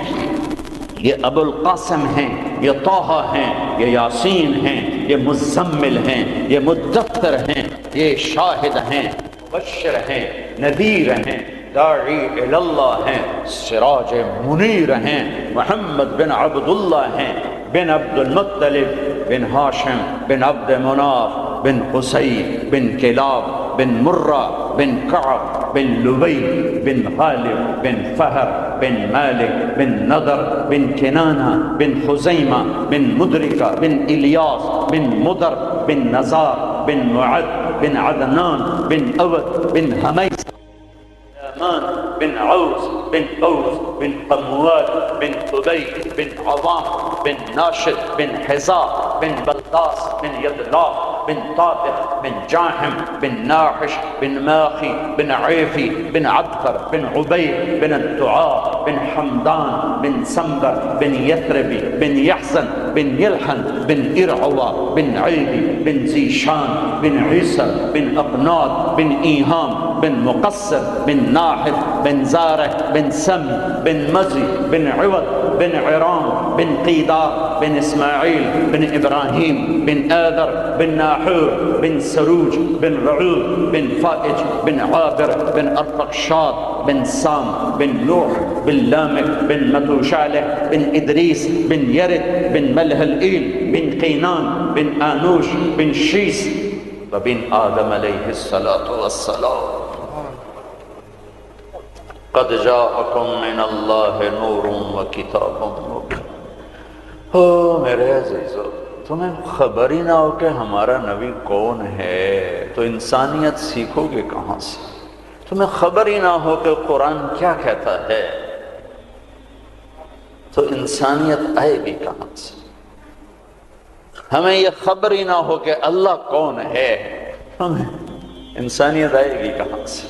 یہ ابو القاسم ہیں، یہ طٰہٰ ہیں، یہ یاسین ہیں، یہ مزمل ہیں، یہ مدثر ہیں، یہ شاہد ہیں، مبشر ہیں، نذیر ہیں، داعی اللہ ہیں، سراج منیر ہیں، محمد بن عبداللہ ہیں، بن عبد المطلب بن ہاشم بن عبد مناف بن قصی بن کلاب بن مرہ بن کعب بن لبی بن غالب بن فہر بن مالک بن نضر بن کنانہ بن خزیمہ بن مدرکہ بن الیاس بن مدر بن نزار بن معد بن عدنان بن اود بن حمیس بن عوس بن قوس بن قموال بن قبي بن عظام بن ناشد بن حزاء بن بلقاس بن يدلاف بن طابق بن جاحم بن ناحش بن ماخي بن عيفي بن عبقر بن عبيد بن الدعاء بن حمدان بن سنبر بن يثربي بن يحزن بن يلحن بن إرعوى بن عيدي بن زيشان بن عيسر بن أقناط بن إيهام بن مقصر بن ناحف بن زارع بن سم بن مزي بن عوض بن عرام بن قيدار بن إسماعيل بن إبراهيم بن آذر بن ناحور بن سروج بن رعوب بن فائج بن عابر بن أرفقشاد بن سام بن نوح بن لامك بن متوشالح بن إدريس بن يرد بن ملهلئيل بن قينان بن آنوش بن شيس وبن آدم عليه الصلاة والسلام. قد جاءكم من اللہ نور و کتاب مبین. او میرے عزیزو، تمہیں خبر ہی نہ ہو کہ ہمارا نبی کون ہے تو انسانیت سیکھو گے کہاں سے؟ تمہیں خبر ہی نہ ہو کہ قرآن کیا کہتا ہے تو انسانیت آئے گی کہاں سے؟ ہمیں یہ خبر ہی نہ ہو کہ اللہ کون ہے، ہمیں انسانیت آئے گی کہاں سے؟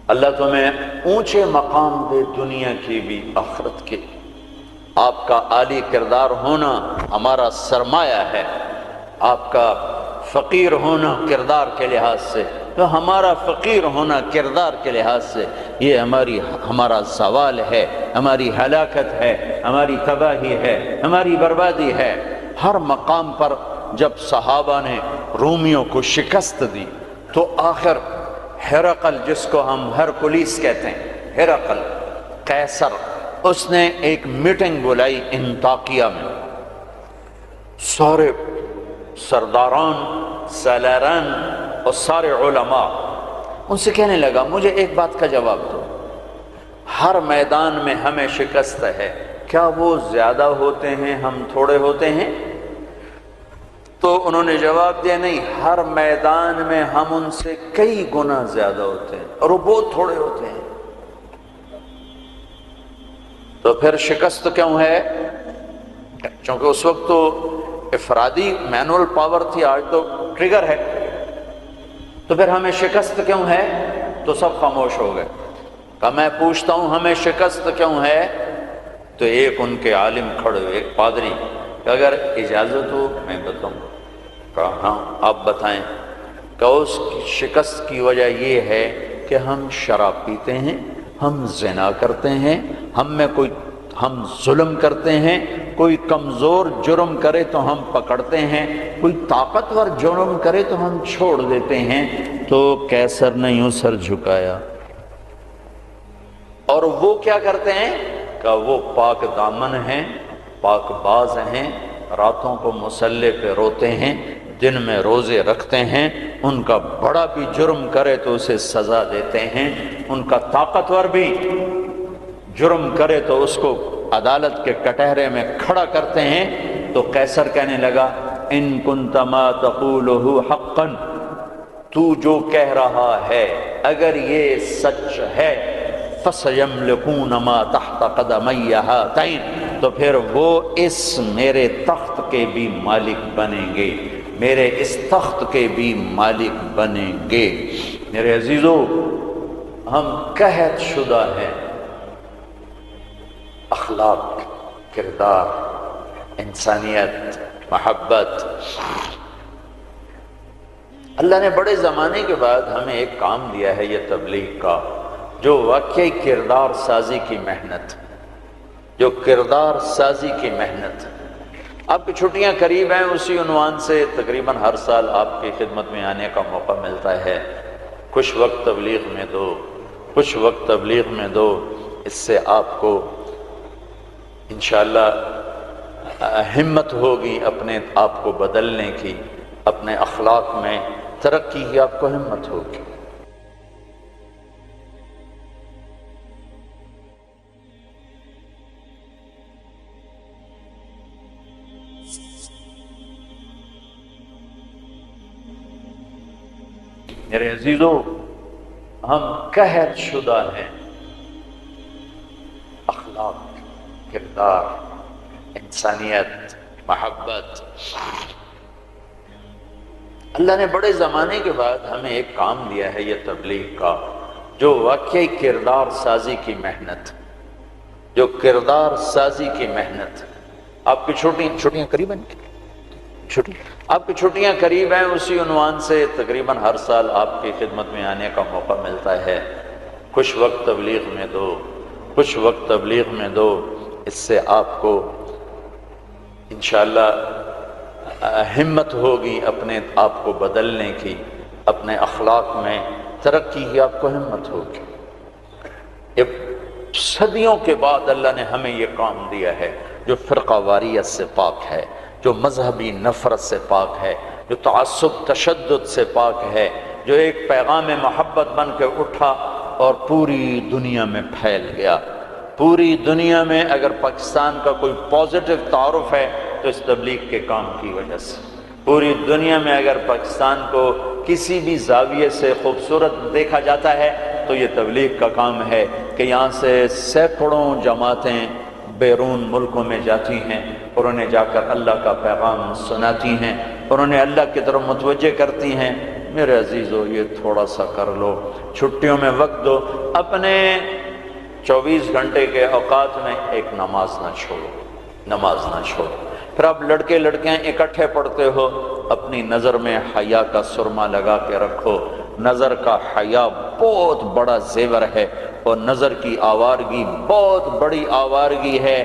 اللہ تمہیں اونچے مقام دے، دنیا کی بھی آخرت کی۔ آپ کا عالی کردار ہونا ہمارا سرمایہ ہے، آپ کا فقیر ہونا کردار کے لحاظ سے، تو ہمارا فقیر ہونا کردار کے لحاظ سے یہ ہمارا زوال ہے، ہماری ہلاکت ہے، ہماری تباہی ہے، ہماری بربادی ہے۔ ہر مقام پر جب صحابہ نے رومیوں کو شکست دی تو آخر ہرقل، جس کو ہم ہرکلیس کہتے ہیں، ہرقل قیصر، اس نے ایک میٹنگ بلائی انطاکیہ میں، سارے سرداران، سالاران اور سارے علماء، ان سے کہنے لگا مجھے ایک بات کا جواب دو، ہر میدان میں ہمیں شکست ہے، کیا وہ زیادہ ہوتے ہیں ہم تھوڑے ہوتے ہیں؟ تو انہوں نے جواب دیا نہیں، ہر میدان میں ہم ان سے کئی گنا زیادہ ہوتے ہیں اور وہ بہت تھوڑے ہوتے ہیں۔ تو پھر شکست کیوں ہے؟ چونکہ اس وقت تو افرادی مینول پاور تھی، آج تو ٹریگر ہے۔ تو پھر ہمیں شکست کیوں ہے؟ تو سب خاموش ہو گئے۔ کہ میں پوچھتا ہوں ہمیں شکست کیوں ہے؟ تو ایک ان کے عالم کھڑے ہوئے، ایک پادری، کہ اگر اجازت ہو میں بتاؤں۔ کہا ہاں آپ بتائیں۔ کہ اس کی شکست کی وجہ یہ ہے کہ ہم شراب پیتے ہیں، ہم زنا کرتے ہیں، ہم ظلم کرتے ہیں، کوئی کمزور جرم کرے تو ہم پکڑتے ہیں، کوئی طاقتور جرم کرے تو ہم چھوڑ دیتے ہیں۔ تو قیصر نے یوں سر جھکایا۔ اور وہ کیا کرتے ہیں؟ کہ وہ پاک دامن ہیں، پاک باز ہیں، راتوں کو مصلے پہ روتے ہیں، دن میں روزے رکھتے ہیں، ان کا بڑا بھی جرم کرے تو اسے سزا دیتے ہیں، ان کا طاقتور بھی جرم کرے تو اس کو عدالت کے کٹہرے میں کھڑا کرتے ہیں۔ تو قیصر کہنے لگا ان کنت ما تقولہ حقا، تو جو کہہ رہا ہے اگر یہ سچ ہے، فَسَيَمْلِكُونَ مَا تَحْتَ قَدَمَيَّ هَاتَيْنِ، تو پھر وہ اس میرے تخت کے بھی مالک بنیں گے، میرے اس تخت کے بھی مالک بنیں گے۔ میرے عزیزو، ہم قحط شدہ ہیں، اخلاق، کردار، انسانیت، محبت۔ اللہ نے بڑے زمانے کے بعد ہمیں ایک کام دیا ہے یہ تبلیغ کا، جو واقعی کردار سازی کی محنت، جو کردار سازی کی محنت۔ آپ کی چھٹیاں قریب ہیں، اسی عنوان سے تقریباً ہر سال آپ کی خدمت میں آنے کا موقع ملتا ہے۔ کچھ وقت تبلیغ میں دو، کچھ وقت تبلیغ میں دو، اس سے آپ کو انشاءاللہ ہمت ہوگی اپنے آپ کو بدلنے کی، اپنے اخلاق میں ترقی کی آپ کو ہمت ہوگی۔ میرے عزیزو، ہم قحط شدہ ہیں، اخلاق، کردار، انسانیت، محبت۔ اللہ نے بڑے زمانے کے بعد ہمیں ایک کام دیا ہے یہ تبلیغ کا، جو واقعی کردار سازی کی محنت، جو کردار سازی کی محنت۔ آپ کی چھٹیاں قریب ہیں، آپ کی چھٹیاں قریب ہیں، اسی عنوان سے تقریباً ہر سال آپ کی خدمت میں آنے کا موقع ملتا ہے۔ کچھ وقت تبلیغ میں دو، کچھ وقت تبلیغ میں دو، اس سے آپ کو انشاءاللہ ہمت ہوگی اپنے آپ کو بدلنے کی، اپنے اخلاق میں ترقی کی آپ کو ہمت ہوگی۔ یہ صدیوں کے بعد اللہ نے ہمیں یہ کام دیا ہے، جو فرقہ واریت سے پاک ہے، جو مذہبی نفرت سے پاک ہے، جو تعصب تشدد سے پاک ہے، جو ایک پیغام محبت بن کے اٹھا اور پوری دنیا میں پھیل گیا۔ پوری دنیا میں اگر پاکستان کا کوئی پازیٹیو تعارف ہے تو اس تبلیغ کے کام کی وجہ سے۔ پوری دنیا میں اگر پاکستان کو کسی بھی زاویے سے خوبصورت دیکھا جاتا ہے تو یہ تبلیغ کا کام ہے کہ یہاں سے سینکڑوں جماعتیں بیرون ملکوں میں جاتی ہیں اور انہیں جا کر اللہ کا پیغام سناتی ہیں اور انہیں اللہ کی طرف متوجہ کرتی ہیں، میرے عزیزو یہ تھوڑا سا کر لو، چھٹیوں میں وقت دو، اپنے 24 گھنٹے کے اوقات میں ایک نماز نہ چھوڑو، نماز نہ چھوڑو۔ پھر آپ لڑکے لڑکیاں اکٹھے پڑھتے ہو، اپنی نظر میں حیا کا سرما لگا کے رکھو، نظر کا حیا بہت بڑا زیور ہے، اور نظر کی آوارگی بہت بڑی آوارگی ہے،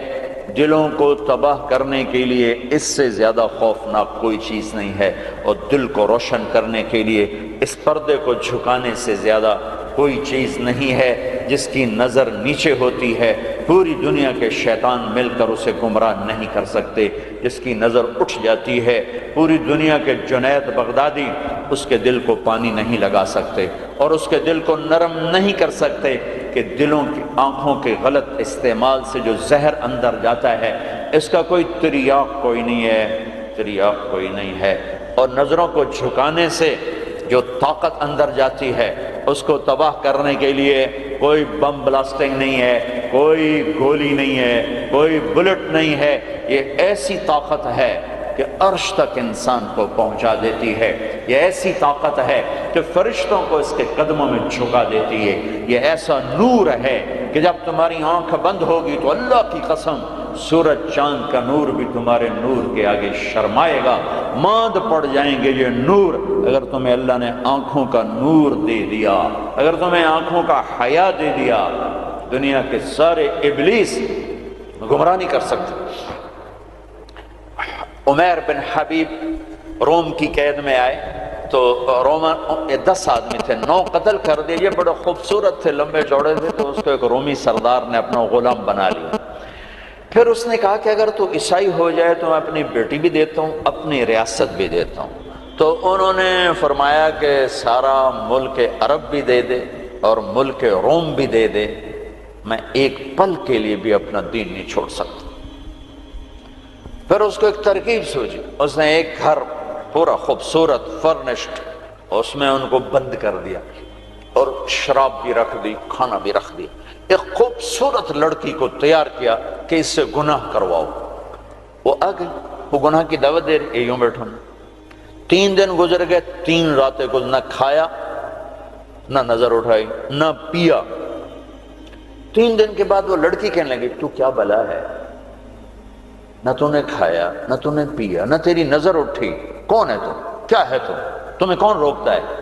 دلوں کو تباہ کرنے کے لیے اس سے زیادہ خوفناک کوئی چیز نہیں ہے، اور دل کو روشن کرنے کے لیے اس پردے کو جھکانے سے زیادہ کوئی چیز نہیں ہے۔ جس کی نظر نیچے ہوتی ہے پوری دنیا کے شیطان مل کر اسے گمراہ نہیں کر سکتے، جس کی نظر اٹھ جاتی ہے پوری دنیا کے جنید بغدادی اس کے دل کو پانی نہیں لگا سکتے اور اس کے دل کو نرم نہیں کر سکتے، کہ دلوں کی آنکھوں کے غلط استعمال سے جو زہر اندر جاتا ہے اس کا کوئی تریاق کوئی نہیں ہے، تریاق کوئی نہیں ہے، اور نظروں کو جھکانے سے جو طاقت اندر جاتی ہے اس کو تباہ کرنے کے لیے کوئی بم بلاسٹنگ نہیں ہے، کوئی گولی نہیں ہے، کوئی بلٹ نہیں ہے، یہ ایسی طاقت ہے کہ عرش تک انسان کو پہنچا دیتی ہے، یہ ایسی طاقت ہے کہ فرشتوں کو اس کے قدموں میں جھکا دیتی ہے، یہ ایسا نور ہے کہ جب تمہاری آنکھ بند ہوگی تو اللہ کی قسم سورج چاند کا نور بھی تمہارے نور کے آگے شرمائے گا، ماند پڑ جائیں گے یہ نور۔ اگر تمہیں اللہ نے آنکھوں کا نور دے دیا، اگر تمہیں آنکھوں کا حیا دے دیا، دنیا کے سارے ابلیس گمراہ نہیں کر سکتے۔ عمیر بن حبیب روم کی قید میں آئے تو رومن 10 آدمی تھے، 9 قتل کر دیے، یہ بڑے خوبصورت تھے، لمبے چوڑے تھے، تو اس کو ایک رومی سردار نے اپنا غلام بنا لیا۔ پھر اس نے کہا کہ اگر تو عیسائی ہو جائے تو میں اپنی بیٹی بھی دیتا ہوں، اپنی ریاست بھی دیتا ہوں۔ تو انہوں نے فرمایا کہ سارا ملک عرب بھی دے دے اور ملک روم بھی دے دے، میں ایک پل کے لیے بھی اپنا دین نہیں چھوڑ سکتا۔ پھر اس کو ایک ترکیب سوچی، اس نے ایک گھر پورا خوبصورت فرنشڈ، اس میں ان کو بند کر دیا اور شراب بھی رکھ دی، کھانا بھی رکھ دیا، ایک خوبصورت لڑکی کو تیار کیا کہ اس سے گناہ کرواؤ۔ وہ آ گئی، وہ گناہ کی دعوت دے رہی، یوں بیٹھو۔ 3 دن گزر گئے، 3 راتیں کو نہ کھایا نہ نظر اٹھائی نہ پیا۔ 3 دن کے بعد وہ لڑکی کہنے لگی تو کیا بلا ہے، نہ تو نے کھایا نہ تو نے پیا نہ تیری نظر اٹھی، کون ہے تم، کیا ہے تم، تمہیں کون روکتا ہے؟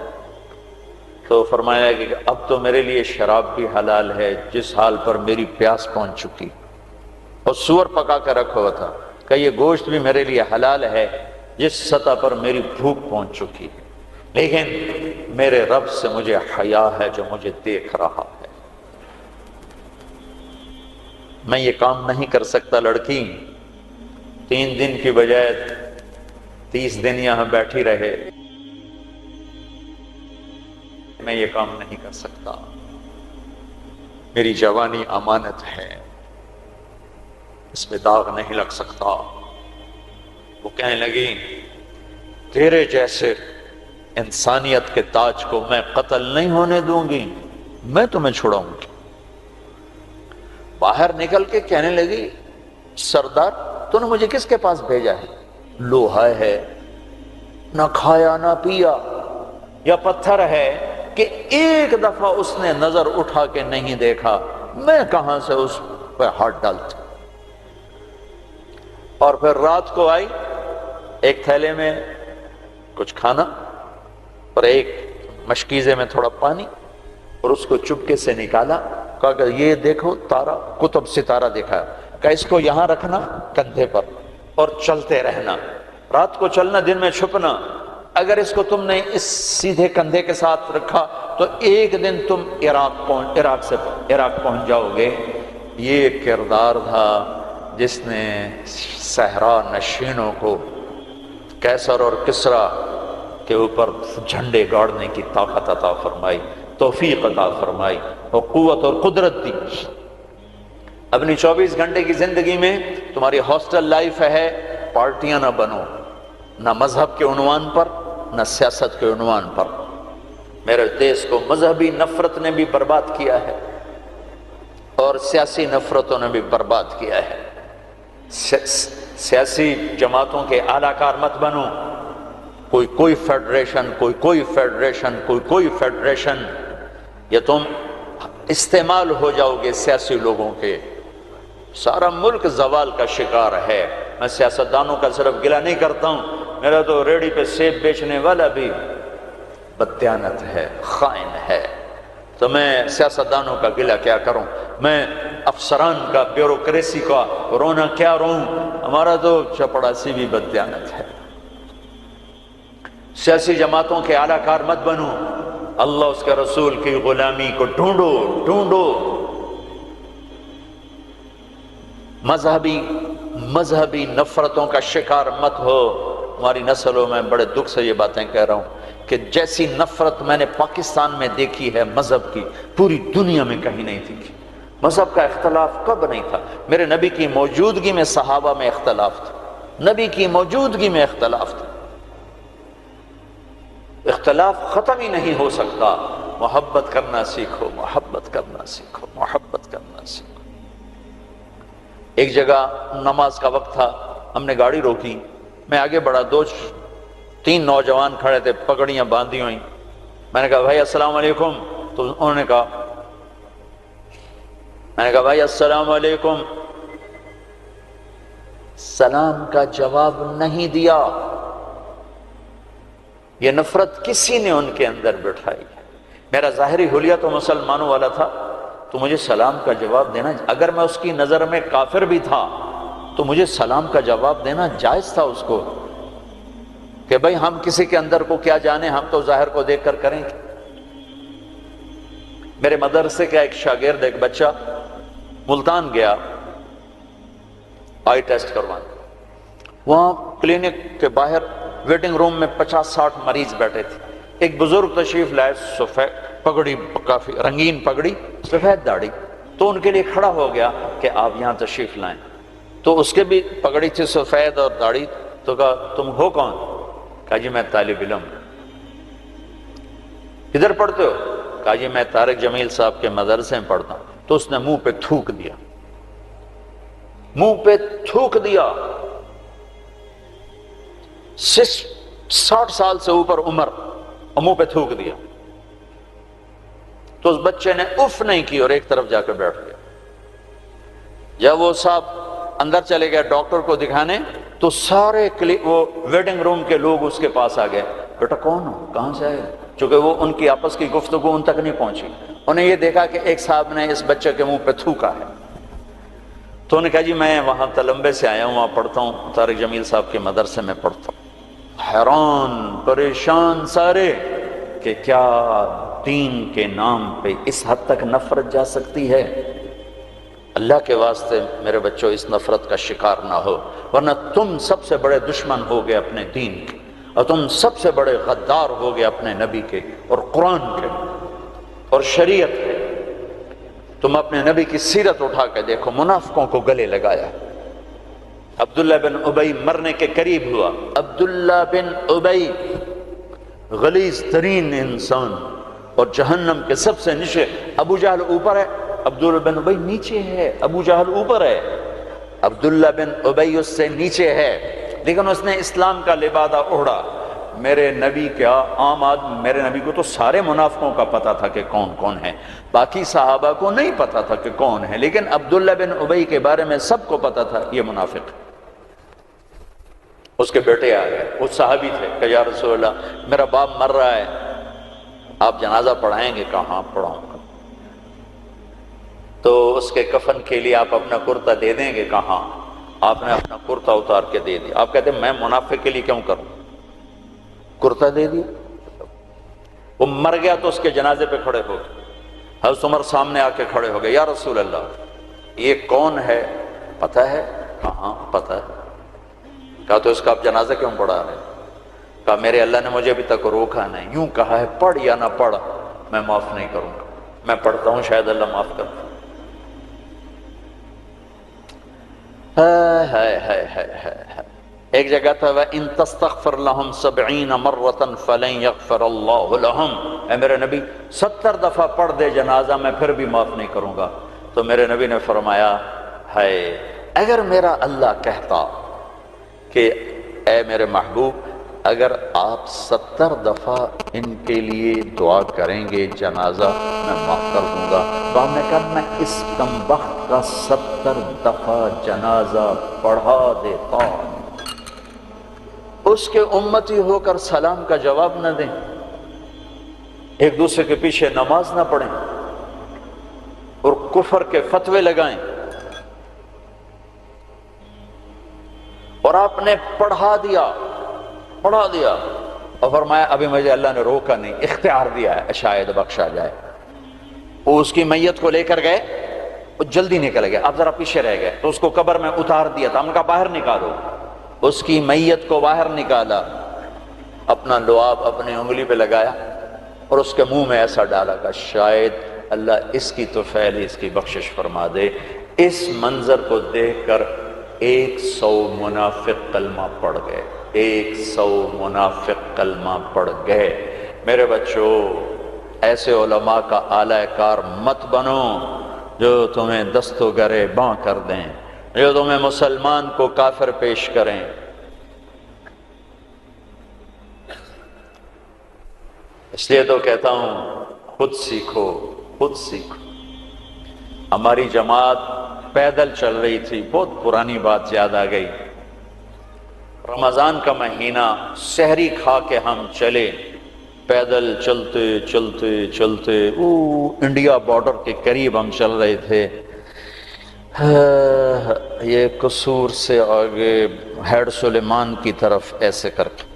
تو فرمایا کہ اب تو میرے لیے شراب بھی حلال ہے جس حال پر میری پیاس پہنچ چکی، اور سور پکا کر رکھا ہوا تھا کہ یہ گوشت بھی میرے لیے حلال ہے جس سطح پر میری بھوک پہنچ چکی ہے، لیکن میرے رب سے مجھے حیا ہے جو مجھے دیکھ رہا ہے، میں یہ کام نہیں کر سکتا۔ لڑکی 3 دن کی بجائے 30 دن یہاں بیٹھی رہے، میں یہ کام نہیں کر سکتا، میری جوانی امانت ہے، اس میں داغ نہیں لگ سکتا۔ وہ کہنے لگی تیرے جیسے انسانیت کے تاج کو میں قتل نہیں ہونے دوں گی، میں تمہیں چھڑاؤں گی۔ باہر نکل کے کہنے لگی سردار تو نے مجھے کس کے پاس بھیجا ہے، لوہا ہے، نہ کھایا نہ پیا، یا پتھر ہے کہ ایک دفعہ اس نے نظر اٹھا کے نہیں دیکھا، میں کہاں سے اس پہ ہاتھ ڈالتا۔ اور پھر رات کو آئی، ایک تھیلے میں کچھ کھانا اور ایک مشکیزے میں تھوڑا پانی، اور اس کو چپکے سے نکالا، کہا کہ یہ دیکھو تارا، قطب ستارہ دکھایا، کہ اس کو یہاں رکھنا کندھے پر اور چلتے رہنا، رات کو چلنا دن میں چھپنا، اگر اس کو تم نے اس سیدھے کندھے کے ساتھ رکھا تو ایک دن تم عراق پہنچ جاؤ گے۔ یہ کردار تھا جس نے صحرا نشینوں کو کیسر اور کسرا کے اوپر جھنڈے گاڑنے کی طاقت عطا فرمائی، توفیق عطا فرمائی اور قوت اور قدرت دی۔ اپنی 24 گھنٹے کی زندگی میں تمہاری ہاسٹل لائف ہے، پارٹیاں نہ بنو، نہ مذہب کے عنوان پر نہ سیاست کے عنوان پر۔ میرے دیش کو مذہبی نفرت نے بھی برباد کیا ہے، اور سیاسی نفرتوں نے بھی برباد کیا ہے۔ سیاسی جماعتوں کے اعلیٰ کار مت بنو، کوئی فیڈریشن، کوئی فیڈریشن، کوئی فیڈریشن، یا تم استعمال ہو جاؤ گے سیاسی لوگوں کے، سارا ملک زوال کا شکار ہے۔ میں سیاستدانوں کا صرف گلہ نہیں کرتا ہوں، میرا تو ریڑھی پہ سیب بیچنے والا بھی بددیانت ہے، خائن ہے، تو میں سیاستدانوں کا گلہ کیا کروں، میں افسران کا، بیوروکریسی کا رونا کیا روں، ہمارا تو چپڑاسی بھی بددیانت ہے۔ سیاسی جماعتوں کے اعلیٰ کار مت بنو، اللہ اس کے رسول کی غلامی کو ڈھونڈو، مذہبی نفرتوں کا شکار مت ہو۔ ہماری نسلوں میں بڑے دکھ سے یہ باتیں کہہ رہا ہوں کہ جیسی نفرت میں نے پاکستان میں دیکھی ہے مذہب کی، پوری دنیا میں کہیں نہیں دیکھی۔ مذہب کا اختلاف کب نہیں تھا؟ میرے نبی کی موجودگی میں صحابہ میں اختلاف تھا، نبی کی موجودگی میں اختلاف تھا۔ اختلاف ختم ہی نہیں ہو سکتا۔ محبت کرنا سیکھو، محبت کرنا سیکھو، محبت کرنا سیکھو۔ ایک جگہ نماز کا وقت تھا، ہم نے گاڑی روکی، میں آگے بڑھا، 2-3 نوجوان کھڑے تھے، پگڑیاں باندھی ہوئی۔ میں نے کہا بھائی السلام علیکم، تو انہوں نے کہا، میں نے کہا بھائی السلام علیکم، سلام کا جواب نہیں دیا۔ یہ نفرت کسی نے ان کے اندر بٹھائی۔ میرا ظاہری حلیہ تو مسلمانوں والا تھا، تو مجھے سلام کا جواب دینا، اگر میں اس کی نظر میں کافر بھی تھا تو مجھے سلام کا جواب دینا جائز تھا اس کو، کہ بھئی ہم کسی کے اندر کو کیا جانے، ہم تو ظاہر کو دیکھ کر کریں گے۔ میرے مدرسے کا ایک شاگرد، ایک بچہ ملتان گیا آئی ٹیسٹ کروانے، وہاں کلینک کے باہر ویٹنگ روم میں 50-60 مریض بیٹھے تھے۔ ایک بزرگ تشریف لائے، سفید پگڑی، کافی رنگین پگڑی، سفید داڑھی، تو ان کے لیے کھڑا ہو گیا کہ آپ یہاں تشریف لائیں۔ تو اس کے بھی پگڑی تھی سفید اور داڑھی، تو کہا تم ہو کون؟ کہا جی میں طالب علم۔ کدھر پڑھتے ہو؟ کہا جی میں طارق جمیل صاحب کے مدرسے میں پڑھتا ہوں۔ تو اس نے منہ پہ تھوک دیا، منہ پہ تھوک دیا۔ 60 سال سے اوپر عمر، اور منہ پہ تھوک دیا۔ تو اس بچے نے اف نہیں کی اور ایک طرف جا کے بیٹھ گیا۔ جب وہ صاحب اندر چلے گئے ڈاکٹر کو دکھانے، تو سارے وہ ویٹنگ روم کے لوگ اس کے پاس آ گئے، بیٹا کون ہو، کہاں سے آئے؟ چونکہ وہ ان کی آپس کی گفتگو ان تک نہیں پہنچی، انہیں یہ دیکھا کہ ایک صاحب نے اس بچے کے منہ پہ تھوکا ہے۔ تو انہوں نے کہا جی میں وہاں تلمبے سے آیا ہوں، وہاں پڑھتا ہوں، طارق جمیل صاحب کے مدرسے میں پڑھتا ہوں۔ حیران پریشان سارے کہ کیا دین کے نام پہ اس حد تک نفرت جا سکتی ہے؟ اللہ کے واسطے میرے بچوں اس نفرت کا شکار نہ ہو، ورنہ تم سب سے بڑے دشمن ہو گئے اپنے دین کے، اور تم سب سے بڑے غدار ہو گئے اپنے نبی کے اور قرآن کے اور شریعت کے۔ تم اپنے نبی کی سیرت اٹھا کے دیکھو، منافقوں کو گلے لگایا۔ عبداللہ بن ابی مرنے کے قریب ہوا۔ عبداللہ بن ابی غلیظ ترین انسان اور جہنم کے سب سے نیچے، ابو جہل اوپر ہے، عبداللہ بن ابی نیچے ہے، ابو جہل اوپر ہے، عبداللہ بن ابی اس سے نیچے ہے، لیکن اس نے اسلام کا لبادہ اوڑھا۔ میرے نبی کیا عام آدمی، میرے نبی کو تو سارے منافقوں کا پتا تھا کہ کون کون ہے، باقی صحابہ کو نہیں پتا تھا کہ کون ہے، لیکن عبداللہ بن ابی کے بارے میں سب کو پتا تھا یہ منافق۔ اس کے بیٹے آ گئے، وہ صحابی تھے، کہ یا رسول اللہ میرا باپ مر رہا ہے، آپ جنازہ پڑھائیں گے؟ کہاں پڑھاؤں گا؟ تو اس کے کفن کے لیے آپ اپنا کرتا دے دیں گے؟ کہاں؟ آپ نے اپنا کرتا اتار کے دے دیا۔ آپ کہتے ہیں میں منافق کے لیے کیوں کروں؟ کرتا دے دیا۔ وہ مر گیا تو اس کے جنازے پہ کھڑے ہو گئے، حضرت عمر سامنے آ کے کھڑے ہو گئے، یا رسول اللہ یہ کون ہے؟ پتہ ہے؟ کہاں پتہ ہے؟ کہا تو اس کا آپ جنازہ کیوں پڑھا رہے؟ کہا میرے اللہ نے مجھے ابھی تک روکا نہیں، یوں کہا ہے پڑھ یا نہ پڑھ میں معاف نہیں کروں گا، میں پڑھتا ہوں شاید اللہ معاف کر دے۔ ایک جگہ تھا وَإِن تَسْتَغْفِرْ لَهُمْ 70 مَرَّةً فَلَن يَغْفِرَ اللَّهُ لَهُمْ، اے میرے نبی 70 دفعہ پڑھ دے جنازہ میں پھر بھی معاف نہیں کروں گا۔ تو تو میرے نبی نے فرمایا ہے اگر میرا اللہ کہتا کہ اے میرے محبوب اگر آپ 70 دفعہ ان کے لیے دعا کریں گے جنازہ میں معاف کر دوں گا، تو ہم نے کہا میں اس کمبخت کا 70 دفعہ جنازہ پڑھا دیتا، اس کے امتی ہو کر سلام کا جواب نہ دیں، ایک دوسرے کے پیچھے نماز نہ پڑھیں اور کفر کے فتوے لگائیں، اور آپ نے پڑھا دیا اور فرمایا ابھی مجھے اللہ نے روکا نہیں، اختیار دیا ہے شاید بخشا جائے۔ وہ اس کی میت کو لے کر گئے، وہ جلدی نکل گئے، اب ذرا پیچھے رہ گئے تو اس کو قبر میں اتار دیا تھا، ہم نے کہا باہر نکالو، اس کی میت کو باہر نکالا، اپنا لعاب اپنی انگلی پہ لگایا اور اس کے منہ میں ایسا ڈالا کہ شاید اللہ اس کی تو پہلے اس کی بخشش فرما دے۔ اس منظر کو دیکھ کر 100 منافق کلمہ پڑھ گئے، 100 منافق کلمہ پڑھ گئے۔ میرے بچوں، ایسے علماء کا اعلی کار مت بنو جو تمہیں دست و گرے باں کر دیں، جو تمہیں مسلمان کو کافر پیش کریں۔ اس لیے تو کہتا ہوں خود سیکھو، خود سیکھو۔ ہماری جماعت پیدل چل رہی تھی، بہت پرانی بات یاد آ گئی، رمضان کا مہینہ، سحری کھا کے ہم چلے، پیدل چلتے چلتے چلتے انڈیا بارڈر کے قریب ہم چل رہے تھے، یہ قصور سے آگے ہیڈ سلیمان کی طرف ایسے کر کے،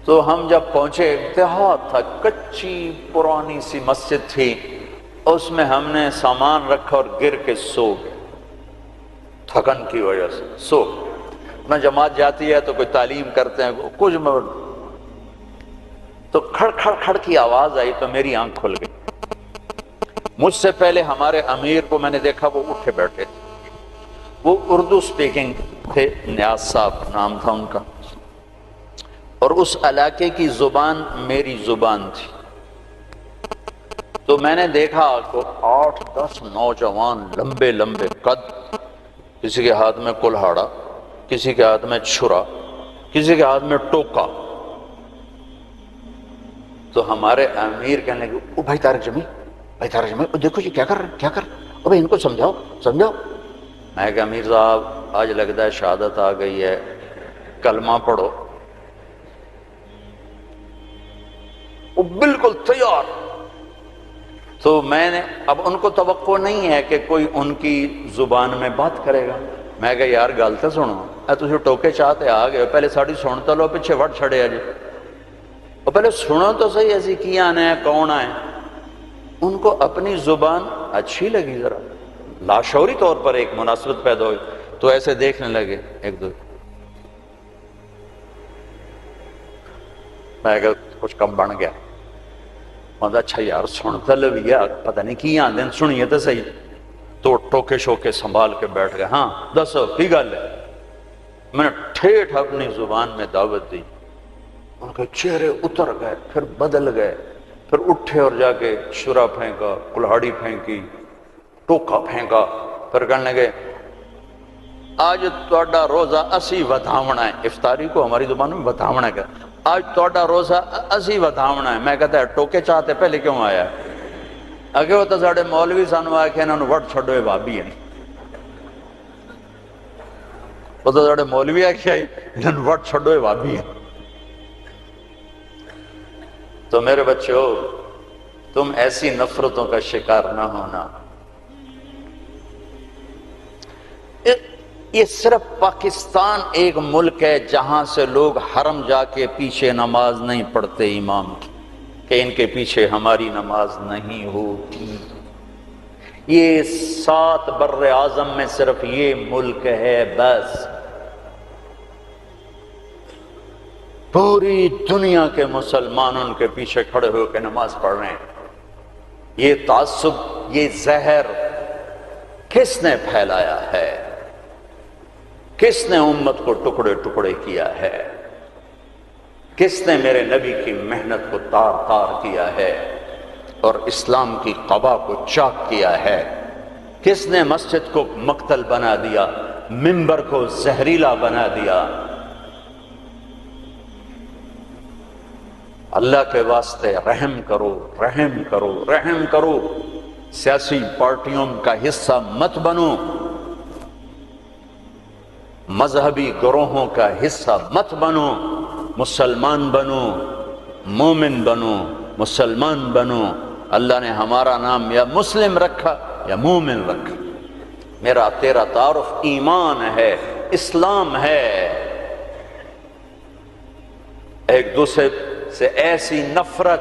تو ہم جب پہنچے دیہات تھا، کچی پرانی سی مسجد تھی، اس میں ہم نے سامان رکھا اور گر کے سو گئے، تھکن کی وجہ سے سو گئے۔ نہ جماعت جاتی ہے تو کوئی تعلیم کرتے ہیں کچھ، تو کھڑ کھڑ کھڑ کی آواز آئی تو میری آنکھ کھل گئی۔ مجھ سے پہلے ہمارے امیر کو میں نے دیکھا، وہ اٹھے بیٹھے تھے، وہ اردو سپیکنگ تھے، نیاز صاحب نام تھا ان کا، اور اس علاقے کی زبان میری زبان تھی۔ تو میں نے دیکھا کہ 8-10 نوجوان لمبے لمبے قد، کسی کے ہاتھ میں کلہاڑا، کسی کے ہاتھ میں چھرا، کسی کے ہاتھ میں ٹوکا۔ تو ہمارے امیر کہنے لگے او بھائی طارق جمیل، بھائی طارق جمیل دیکھو یہ کیا کر رہے ہیں، کیا کر رہے ہیں، او بھائی ان کو سمجھاؤ سمجھاؤ۔ میں کہا امیر صاحب آج لگتا ہے شہادت آ گئی ہے، کلمہ پڑھو۔ وہ بالکل تیار۔ تو میں نے، اب ان کو توقع نہیں ہے کہ کوئی ان کی زبان میں بات کرے گا، میں کہا یار گل تو سنو، تسی ٹوکے چاہتے آ گئے، پہلے ساڑی سن تو لو، پیچھے وٹ چھڑے اجے، اور پہلے سنو تو صحیح ایسی کی آنا ہے، کون آئے۔ ان کو اپنی زبان اچھی لگی، ذرا لاشعوری طور پر ایک مناسبت پیدا ہوئی، تو ایسے دیکھنے لگے ایک دو، میں کہا کچھ کم بن گیا، مطلب اچھا یار سنتا لویا، پتہ نہیں کی آندے سنیے تو صحیح۔ تو ٹوکے شوکے سنبھال کے بیٹھ گئے، ہاں دسو کی گل ہے۔ میں نے ٹھیٹھ اپنی زبان میں دعوت دی، ان کے چہرے اتر گئے، پھر بدل گئے، پھر اٹھے اور جا کے شرا پھینکا، کلہاڑی پھینکی، ٹوکا پھینکا، پھر کہنے لگے آج تہاڈا روزہ اسی ودھاونا ہے، افطاری کو ہماری زبان میں ودھاونا ہے، آج تہاڈا روزہ اسی ودھاونا ہے۔ میں کہتا ہے ٹوکے چاہتے پہلے کیوں آیا ہے؟ اگے وہ تو ساڑے مولوی سانو آ کے انہوں نے وٹ چھڑو بابی ہیں، وہ تو ساڑے مولوی آ کے آئی انہوں نے وٹ چھڑو بابی ہیں۔ تو میرے بچوں، تم ایسی نفرتوں کا شکار نہ ہونا۔ یہ صرف پاکستان ایک ملک ہے جہاں سے لوگ حرم جا کے پیچھے نماز نہیں پڑھتے امام کی، کہ ان کے پیچھے ہماری نماز نہیں ہوتی۔ یہ 7 بر اعظم میں صرف یہ ملک ہے بس، پوری دنیا کے مسلمان ان کے پیچھے کھڑے ہو کے نماز پڑھ رہے ہیں۔ یہ تعصب، یہ زہر کس نے پھیلایا ہے؟ کس نے امت کو ٹکڑے ٹکڑے کیا ہے؟ کس نے میرے نبی کی محنت کو تار تار کیا ہے اور اسلام کی قبا کو چاک کیا ہے؟ کس نے مسجد کو مقتل بنا دیا، منبر کو زہریلا بنا دیا؟ اللہ کے واسطے رحم کرو، رحم کرو، رحم کرو۔ سیاسی پارٹیوں کا حصہ مت بنو، مذہبی گروہوں کا حصہ مت بنو، مسلمان بنو، مومن بنو، مسلمان بنو۔ اللہ نے ہمارا نام یا مسلم رکھا یا مومن رکھا۔ میرا تیرا تعارف ایمان ہے، اسلام ہے۔ ایک دوسرے سے ایسی نفرت،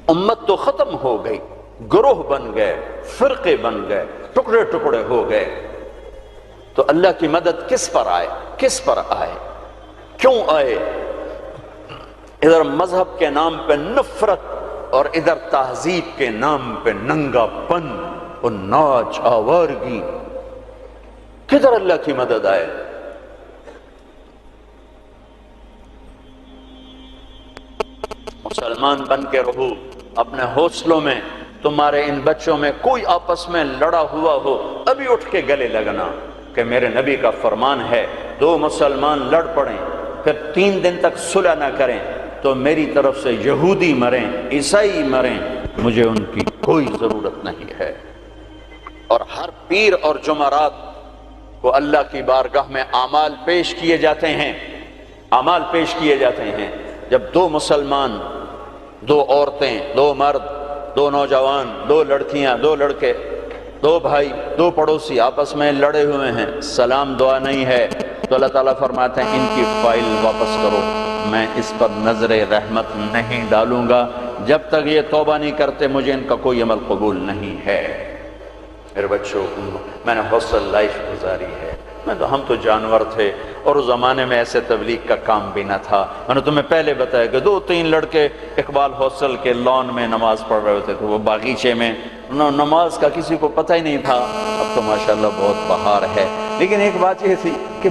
امت تو ختم ہو گئی، گروہ بن گئے، فرقے بن گئے، ٹکڑے ٹکڑے ہو گئے۔ تو اللہ کی مدد کس پر آئے؟ کس پر آئے؟ کیوں آئے؟ ادھر مذہب کے نام پہ نفرت اور ادھر تہذیب کے نام پہ ننگا پن اور ناچ آوارگی، کدھر اللہ کی مدد آئے؟ مسلمان بن کے رہو اپنے حوصلوں میں۔ تمہارے ان بچوں میں کوئی آپس میں لڑا ہوا ہو، ابھی اٹھ کے گلے لگنا، کہ میرے نبی کا فرمان ہے دو مسلمان لڑ پڑیں پھر 3 دن تک صلح نہ کریں تو میری طرف سے یہودی مریں، عیسائی مریں، مجھے ان کی کوئی ضرورت نہیں ہے۔ اور ہر پیر اور جمعرات کو اللہ کی بارگاہ میں اعمال پیش کیے جاتے ہیں، اعمال پیش کیے جاتے ہیں۔ جب 2 مسلمان، 2 عورتیں، 2 مرد، 2 نوجوان، 2 لڑکیاں، 2 لڑکے، 2 بھائی، 2 پڑوسی آپس میں لڑے ہوئے ہیں، سلام دعا نہیں ہے، تو اللہ تعالیٰ فرماتے ہیں ان کی فائل واپس کرو، میں اس پر نظر رحمت نہیں ڈالوں گا، جب تک یہ توبہ نہیں کرتے مجھے ان کا کوئی عمل قبول نہیں ہے۔ میرے بچوں، میں نے حوصل لائف گزاری ہے، ہم تو جانور تھے، اور اس زمانے میں ایسے تبلیغ کا کام بھی نہ تھا۔ میں نے تمہیں پہلے بتایا کہ 2-3 لڑکے اقبال حوصل کے لان میں نماز پڑھ رہے ہوتے تھے، وہ باغیچے میں، نماز کا کسی کو پتہ ہی نہیں تھا۔ اب تو ماشاءاللہ بہت بہار ہے، لیکن ایک بات یہ تھی کہ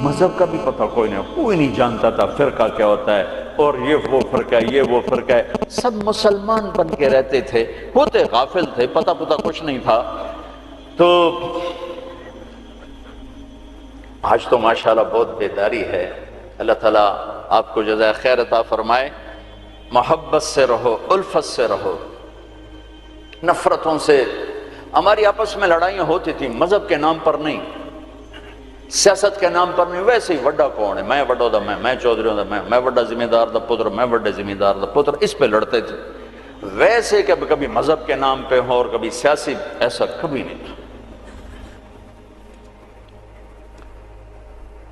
مذہب کا بھی پتہ کوئی نہیں جانتا تھا، فرقہ کیا ہوتا ہے، اور یہ وہ فرقہ ہے، یہ وہ فرقہ ہے، سب مسلمان بن کے رہتے تھے، ہوتے غافل تھے، پتہ کچھ نہیں تھا۔ تو آج تو ماشاءاللہ بہت بیداری ہے۔ اللہ تعالیٰ آپ کو جزائے خیر عطا فرمائے۔ محبت سے رہو، الفت سے رہو، نفرتوں سے۔ ہماری آپس میں لڑائیاں ہوتی تھیں، مذہب کے نام پر نہیں، سیاست کے نام پر نہیں۔ ویسے ہی وڈا کون ہے، میں وڈو دا میں چودھری ہوں دا میں وڈا ذمہ دار دا پتر، میں وڈے ذمہ دار دا پتر، اس پہ لڑتے تھے۔ ویسے کہ کبھی مذہب کے نام پہ ہو اور کبھی سیاسی، ایسا کبھی نہیں تھا۔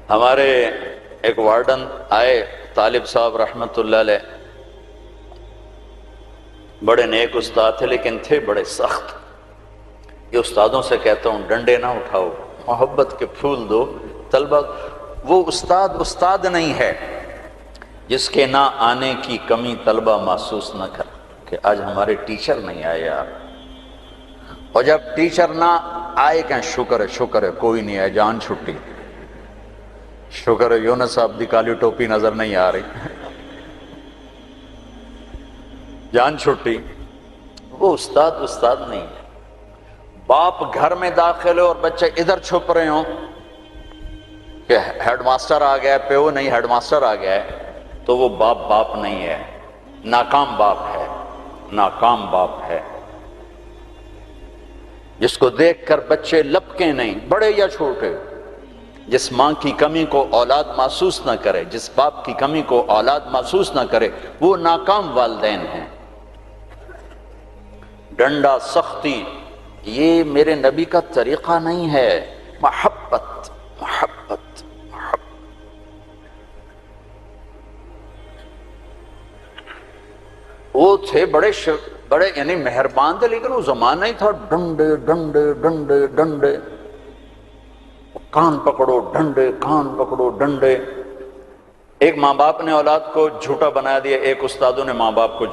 ہمارے ایک وارڈن آئے، طالب صاحب رحمت اللہ علیہ، بڑے نیک استاد تھے لیکن تھے بڑے سخت۔ یہ استادوں سے کہتا ہوں ڈنڈے نہ اٹھاؤ، محبت کے پھول دو طلبہ۔ وہ استاد نہیں ہے جس کے نہ آنے کی کمی طلبہ محسوس نہ کر کہ آج ہمارے ٹیچر نہیں آئے یار، اور جب ٹیچر نہ آئے کہ شکر ہے کوئی نہیں آئے، جان چھٹی، شکر ہے یونس صاحب دی کالی ٹوپی نظر نہیں آ رہی، جان چھٹی۔ وہ استاد نہیں ہے۔ باپ گھر میں داخل ہو اور بچے ادھر چھپ رہے ہوں کہ ہیڈ ماسٹر آ گیا ہے، پیو نہیں ہیڈ ماسٹر آ گیا ہے، تو وہ باپ نہیں ہے، ناکام باپ ہے، ناکام باپ ہے۔ جس کو دیکھ کر بچے لپکیں نہیں، بڑے یا چھوٹے، جس ماں کی کمی کو اولاد محسوس نہ کرے، جس باپ کی کمی کو اولاد محسوس نہ کرے، وہ ناکام والدین ہیں۔ ڈنڈا، سختی، یہ میرے نبی کا طریقہ نہیں ہے۔ محبت، محبت، محبت۔ وہ تھے بڑے یعنی مہربان تھے، لیکن وہ زمانہ ہی تھا ڈنڈے ڈنڈے ڈنڈے ڈنڈے، کان پکڑو ڈنڈے، کان پکڑو ڈنڈے۔ ایک ماں باپ نے اولاد کو جھوٹا بنا دیا، ایک استادوں نے ماں باپ کو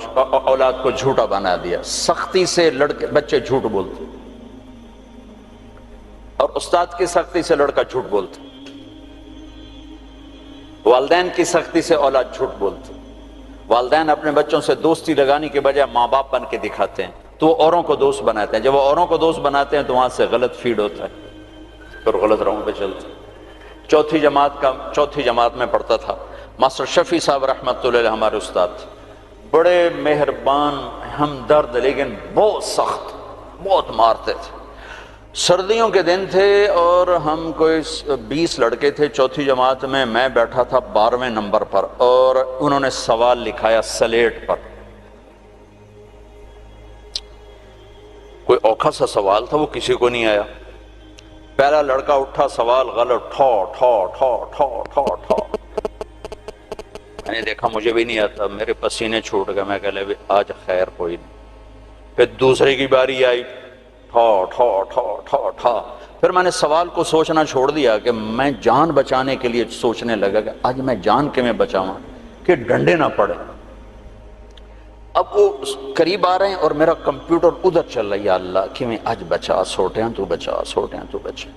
اولاد کو جھوٹا بنا دیا۔ سختی سے بچے جھوٹ بولتے، اور استاد کی سختی سے لڑکا جھوٹ بولتا، والدین کی سختی سے اولاد جھوٹ بولتی۔ والدین اپنے بچوں سے دوستی لگانے کے بجائے ماں باپ بن کے دکھاتے ہیں، تو وہ اوروں کو دوست بناتے ہیں. جب وہ اوروں کو دوست بناتے ہیں تو وہاں سے غلط فیڈ ہوتا ہے، پھر غلط راہوں پہ چلتے ہیں. چوتھی جماعت میں پڑھتا تھا. ماسٹر شفیع صاحب رحمۃ اللہ علیہ ہمارے استاد تھے، بڑے مہربان، ہمدرد، لیکن بہت سخت، بہت مارتے تھے. سردیوں کے دن تھے اور ہم کوئی 20 لڑکے تھے چوتھی جماعت میں بیٹھا تھا 12ویں نمبر پر، اور انہوں نے سوال لکھایا سلیٹ پر. کوئی اوکھا سا سوال تھا، وہ کسی کو نہیں آیا. پہلا لڑکا اٹھا، سوال غلط، ٹھو ٹھو ٹھو ٹھو ٹھو ٹھو. میں نے دیکھا مجھے بھی نہیں آتا، میرے پسینے چھوٹ گئے. میں کہہ لے آج خیر کوئی نہیں. پھر دوسرے کی باری آئی، ٹھو ٹھو ٹھو ٹھو ٹھو. پھر میں نے سوال کو سوچنا چھوڑ دیا کہ میں جان بچانے کے لیے سوچنے لگا کہ آج میں جان کے میں بچاؤں کہ ڈنڈے نہ پڑے. اب وہ قریب آ رہے ہیں اور میرا کمپیوٹر ادھر چل رہا ہے، یا اللہ کہ میں آج بچا سوٹیاں تو بچا، سوٹیاں تو بچا.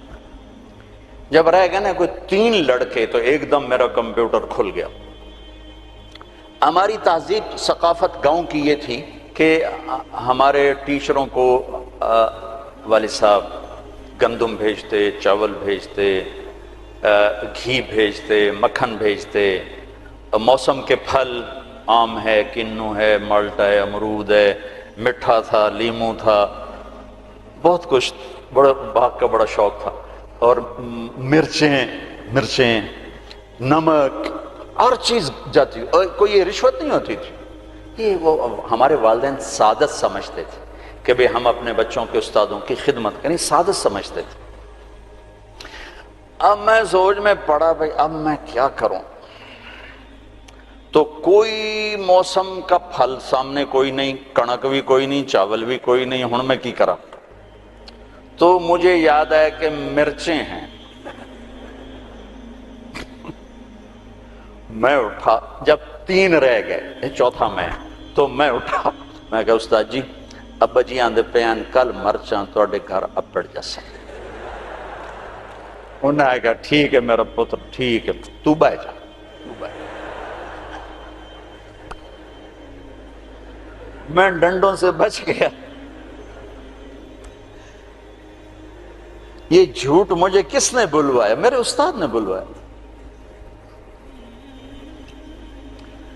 جب رہ گئے نا کوئی 3 لڑکے تو ایک دم میرا کمپیوٹر کھل گیا. ہماری تہذیب ثقافت گاؤں کی یہ تھی کہ ہمارے ٹیچروں کو والد صاحب گندم بھیجتے، چاول بھیجتے، گھی بھیجتے، مکھن بھیجتے. موسم کے پھل، آم ہے، کنو ہے، مالٹا ہے، امرود ہے، مٹھا تھا، لیمو تھا، بہت کچھ، بڑا باغ کا بڑا شوق تھا. اور مرچیں، نمک، ہر چیز جاتی. اور کوئی یہ رشوت نہیں ہوتی تھی. یہ وہ ہمارے والدین سعادت سمجھتے تھے کہ بھئی ہم اپنے بچوں کے استادوں کی خدمت کریں، سعادت سمجھتے تھے. اب میں سوچ میں پڑا بھئی اب میں کیا کروں. تو کوئی موسم کا پھل سامنے کوئی نہیں، کنک بھی کوئی نہیں، چاول بھی کوئی نہیں. ہن میں کی کرا؟ تو مجھے یاد ہے کہ مرچیں ہیں. میں اٹھا، جب 3 رہ گئے، چوتھا میں، تو میں اٹھا. میں کہا استاد جی ابا جی آندے پیان کل مرچاں توڑے گھر اپڑ جاسا. انہوں نے کہا ٹھیک ہے میرا پتر، ٹھیک ہے، تو بہ جا. میں ڈنڈوں سے بچ گیا. یہ جھوٹ مجھے کس نے بلوایا؟ میرے استاد نے بلوایا.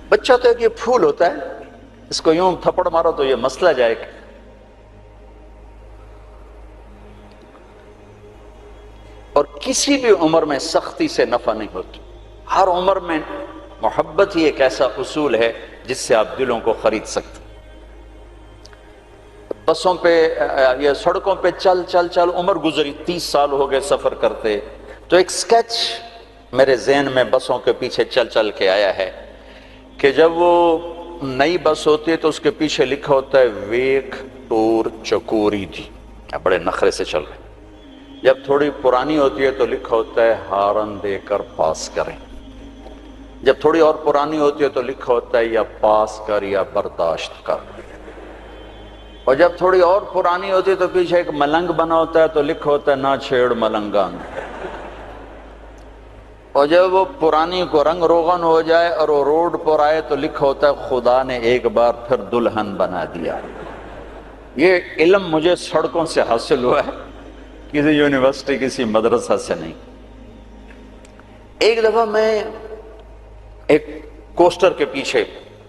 بچہ تو ایک یہ پھول ہوتا ہے، اس کو یوں تھپڑ مارو تو یہ مسئلہ جائے گا. اور کسی بھی عمر میں سختی سے نفع نہیں ہوتی. ہر عمر میں محبت ہی ایک ایسا اصول ہے جس سے آپ دلوں کو خرید سکتے. بسوں پہ یا سڑکوں پہ چل چل چل عمر گزری، 30 سال ہو گئے سفر کرتے. تو ایک سکیچ میرے ذہن میں بسوں کے پیچھے چل چل کے آیا ہے کہ جب وہ نئی بس ہوتی ہے تو اس کے پیچھے لکھا ہوتا ہے ویک ٹور چکوری دی، بڑے نخرے سے چل رہے. جب تھوڑی پرانی ہوتی ہے تو لکھا ہوتا ہے ہارن دے کر پاس کریں. جب تھوڑی اور پرانی ہوتی ہے تو لکھا ہوتا ہے یا پاس کر یا برداشت کر. اور جب تھوڑی اور پرانی ہوتی ہے تو پیچھے ایک ملنگ بنا ہوتا ہے تو لکھا ہوتا ہے نہ چھیڑ ملنگان. اور جب وہ پرانی کو رنگ روغن ہو جائے اور وہ روڈ پر آئے تو لکھا ہوتا ہے خدا نے ایک بار پھر دلہن بنا دیا. یہ علم مجھے سڑکوں سے حاصل ہوا ہے، کسی یونیورسٹی کسی مدرسہ سے نہیں. ایک دفعہ میں ایک کوسٹر کے پیچھے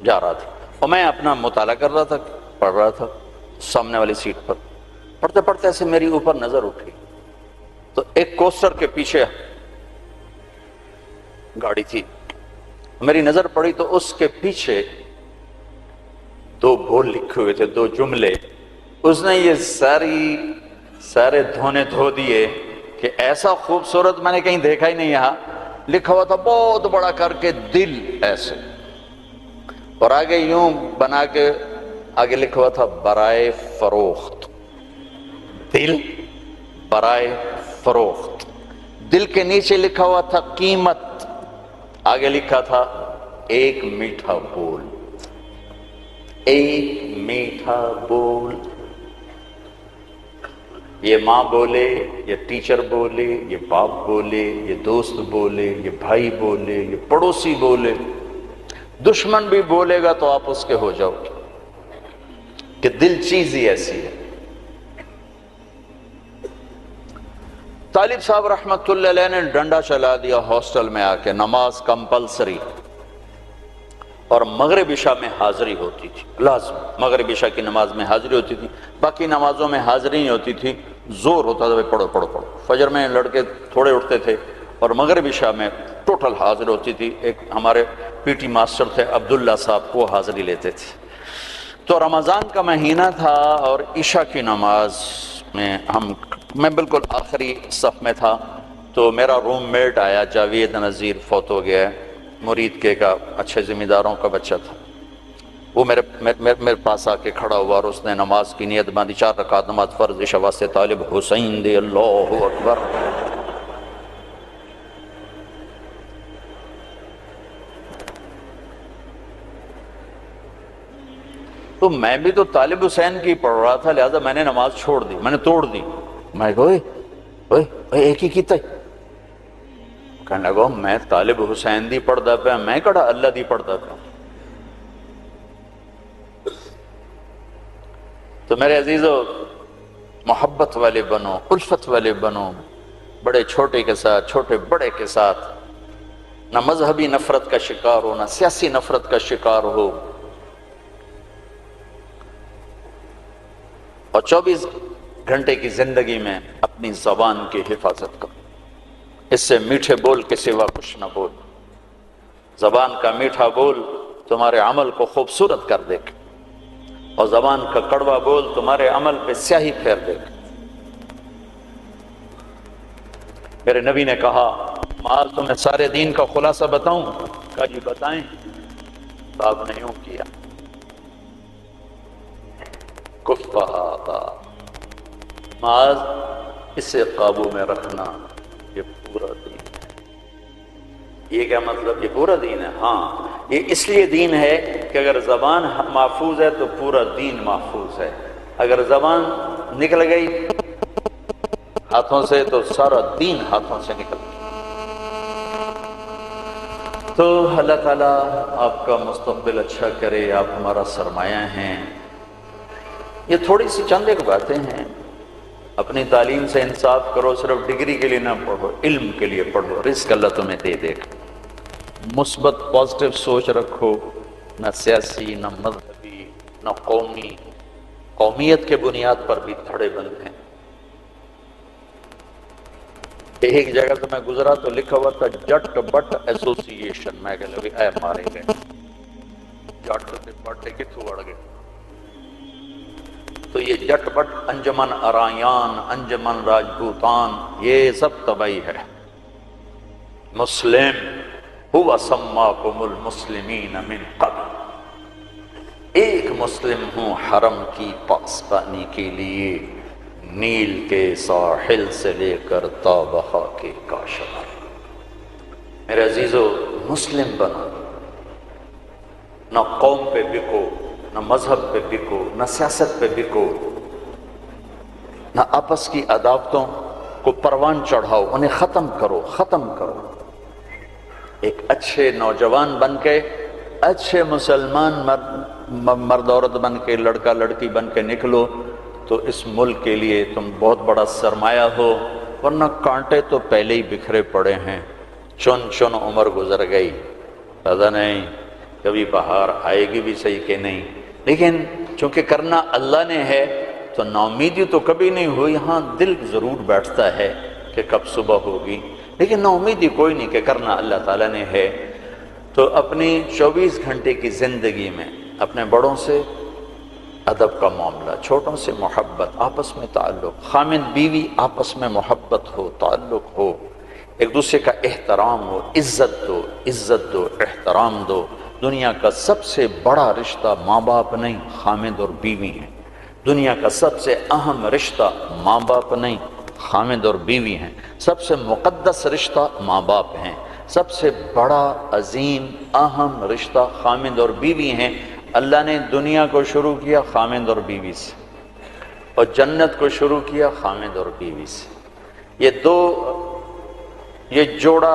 جا رہا تھا اور میں اپنا مطالعہ کر رہا تھا، پڑھ رہا تھا سامنے والی سیٹ پر. پڑھتے پڑھتے ایسے میری اوپر نظر اٹھی تو ایک کوسٹر کے پیچھے گاڑی تھی. میری نظر پڑی تو اس کے پیچھے 2 بول لکھے ہوئے تھے، 2 جملے. اس نے یہ سارے دھونے دھو دیے کہ ایسا خوبصورت میں نے کہیں دیکھا ہی نہیں. یہاں لکھا ہوا تھا بہت بڑا کر کے دل ایسے، اور آگے یوں بنا کے آگے لکھا ہوا تھا برائے فروخت. دل برائے فروخت. دل کے نیچے لکھا ہوا تھا قیمت، آگے لکھا تھا ایک میٹھا بول. ایک میٹھا بول. یہ ماں بولے، یہ ٹیچر بولے، یہ باپ بولے، یہ دوست بولے، یہ بھائی بولے، یہ پڑوسی بولے، دشمن بھی بولے گا تو آپ اس کے ہو جاؤ گے، کہ دل چیز ہی ایسی ہے۔ طالب صاحب رحمت اللہ علیہ نے ڈنڈا چلا دیا ہاسٹل میں آ کے، نماز کمپلسری، اور مغرب عشاء میں حاضری ہوتی تھی، لازم مغرب عشاء کی نماز میں حاضری ہوتی تھی، باقی نمازوں میں حاضری نہیں ہوتی تھی، زور ہوتا تھا پڑھو پڑھو پڑھو۔ فجر میں لڑکے تھوڑے اٹھتے تھے اور مغرب عشاء میں ٹوٹل حاضر ہوتی تھی۔ ایک ہمارے پی ٹی ماسٹر تھے عبداللہ صاحب، وہ حاضری لیتے تھے۔ تو رمضان کا مہینہ تھا اور عشاء کی نماز میں میں بالکل آخری صف میں تھا، تو میرا روم میٹ آیا، جاوید نذیر، فوت ہو گیا ہے، مرید کے کا، اچھے ذمہ داروں کا بچہ تھا۔ وہ میرے پاس آ کے کھڑا ہوا اور اس نے نماز کی نیت باندھی، 4 رکعت نماز فرض عشاء واسطے طالب حسین دے، اللہ اکبر۔ تو میں بھی تو طالب حسین کی پڑھ رہا تھا، لہذا میں نے نماز چھوڑ دی، میں نے توڑ دی۔ میں کہا اوئے ایک ہی کیتا ہے، کہنے لگا میں طالب حسین دی پڑھدا پیا، میں کہڑا اللہ دی پڑھدا پیا۔ تو میرے عزیزو، محبت والے بنو، الفت والے بنو، بڑے چھوٹے کے ساتھ، چھوٹے بڑے کے ساتھ، نہ مذہبی نفرت کا شکار ہو، نہ سیاسی نفرت کا شکار ہو، اور 24 گھنٹے کی زندگی میں اپنی زبان کی حفاظت کرو۔ اس سے میٹھے بول کے سوا کچھ نہ بول۔ زبان کا میٹھا بول تمہارے عمل کو خوبصورت کر دے گا، اور زبان کا کڑوا بول تمہارے عمل پہ سیاہی پھیر دے گا۔ میرے نبی نے کہا معاذ تمہیں سارے دین کا خلاصہ بتاؤں؟ کہا جی بتائیں۔ تو آپ نے یوں کیا، کفا معاذ اسے قابو میں رکھنا، یہ پورا دین ہے۔ یہ کیا مطلب؟ یہ پورا دین ہے؟ ہاں، یہ اس لیے دین ہے کہ اگر زبان محفوظ ہے تو پورا دین محفوظ ہے، اگر زبان نکل گئی ہاتھوں سے تو سارا دین ہاتھوں سے نکل گیا۔ تو اللہ تعالیٰ آپ کا مستقبل اچھا کرے، آپ ہمارا سرمایہ ہیں۔ یہ تھوڑی سی چند ایک باتیں ہیں، اپنی تعلیم سے انصاف کرو، صرف ڈگری کے لیے نہ پڑھو، علم کے لیے پڑھو، رزق اللہ تمہیں دے دے گا۔ مثبت پازیٹیو سوچ رکھو، نہ سیاسی، نہ مذہبی، نہ قومی، قومیت کے بنیاد پر بھی دھڑے بند ہیں۔ ایک جگہ سے میں گزرا تو لکھا ہوا تھا جٹ بٹ ایسوسی ایشن، میں کہہ لگا اے مارے گئے، جٹ سے بٹ کتوں اڑ گئے۔ تو یہ جٹ بٹ، انجمن ارایان، انجمن راجپوتان، یہ سب تباہی ہے۔ مسلم ہوا سماکم المسلمین من قبل، ایک مسلم ہوں حرم کی پاسبانی کے لیے، نیل کے ساحل سے لے کر تا بہا کے کاشغر۔ میرے عزیزو، مسلم بنو، نہ قوم پہ بکو، نہ مذہب پہ بکو، نہ سیاست پہ بکو، نہ آپس کی عداوتوں کو پروان چڑھاؤ، انہیں ختم کرو، ختم کرو۔ ایک اچھے نوجوان بن کے، اچھے مسلمان مرد عورت بن کے، لڑکا لڑکی بن کے نکلو تو اس ملک کے لیے تم بہت بڑا سرمایہ ہو، ورنہ کانٹے تو پہلے ہی بکھرے پڑے ہیں، چن چن عمر گزر گئی، پتہ نہیں کبھی بہار آئے گی بھی صحیح کہ نہیں۔ لیکن چونکہ کرنا اللہ نے ہے تو ناامیدی تو کبھی نہیں ہوئی، ہاں دل ضرور بیٹھتا ہے کہ کب صبح ہوگی، لیکن ناامیدی کوئی نہیں کہ کرنا اللہ تعالیٰ نے ہے۔ تو اپنی 24 گھنٹے کی زندگی میں اپنے بڑوں سے ادب کا معاملہ، چھوٹوں سے محبت، آپس میں تعلق، خامد بیوی آپس میں محبت ہو، تعلق ہو، ایک دوسرے کا احترام ہو، عزت دو، عزت دو، احترام دو۔ دنیا کا سب سے بڑا رشتہ ماں باپ نہیں، خامد اور بیوی ہیں۔ دنیا کا سب سے اہم رشتہ ماں باپ نہیں، خامد اور بیوی ہیں۔ سب سے مقدس رشتہ ماں باپ ہیں۔ سب سے بڑا عظیم اہم رشتہ خامد اور بیوی ہیں۔ اللہ نے دنیا کو شروع کیا خامد اور بیوی سے، اور جنت کو شروع کیا خامد اور بیوی سے۔ یہ جوڑا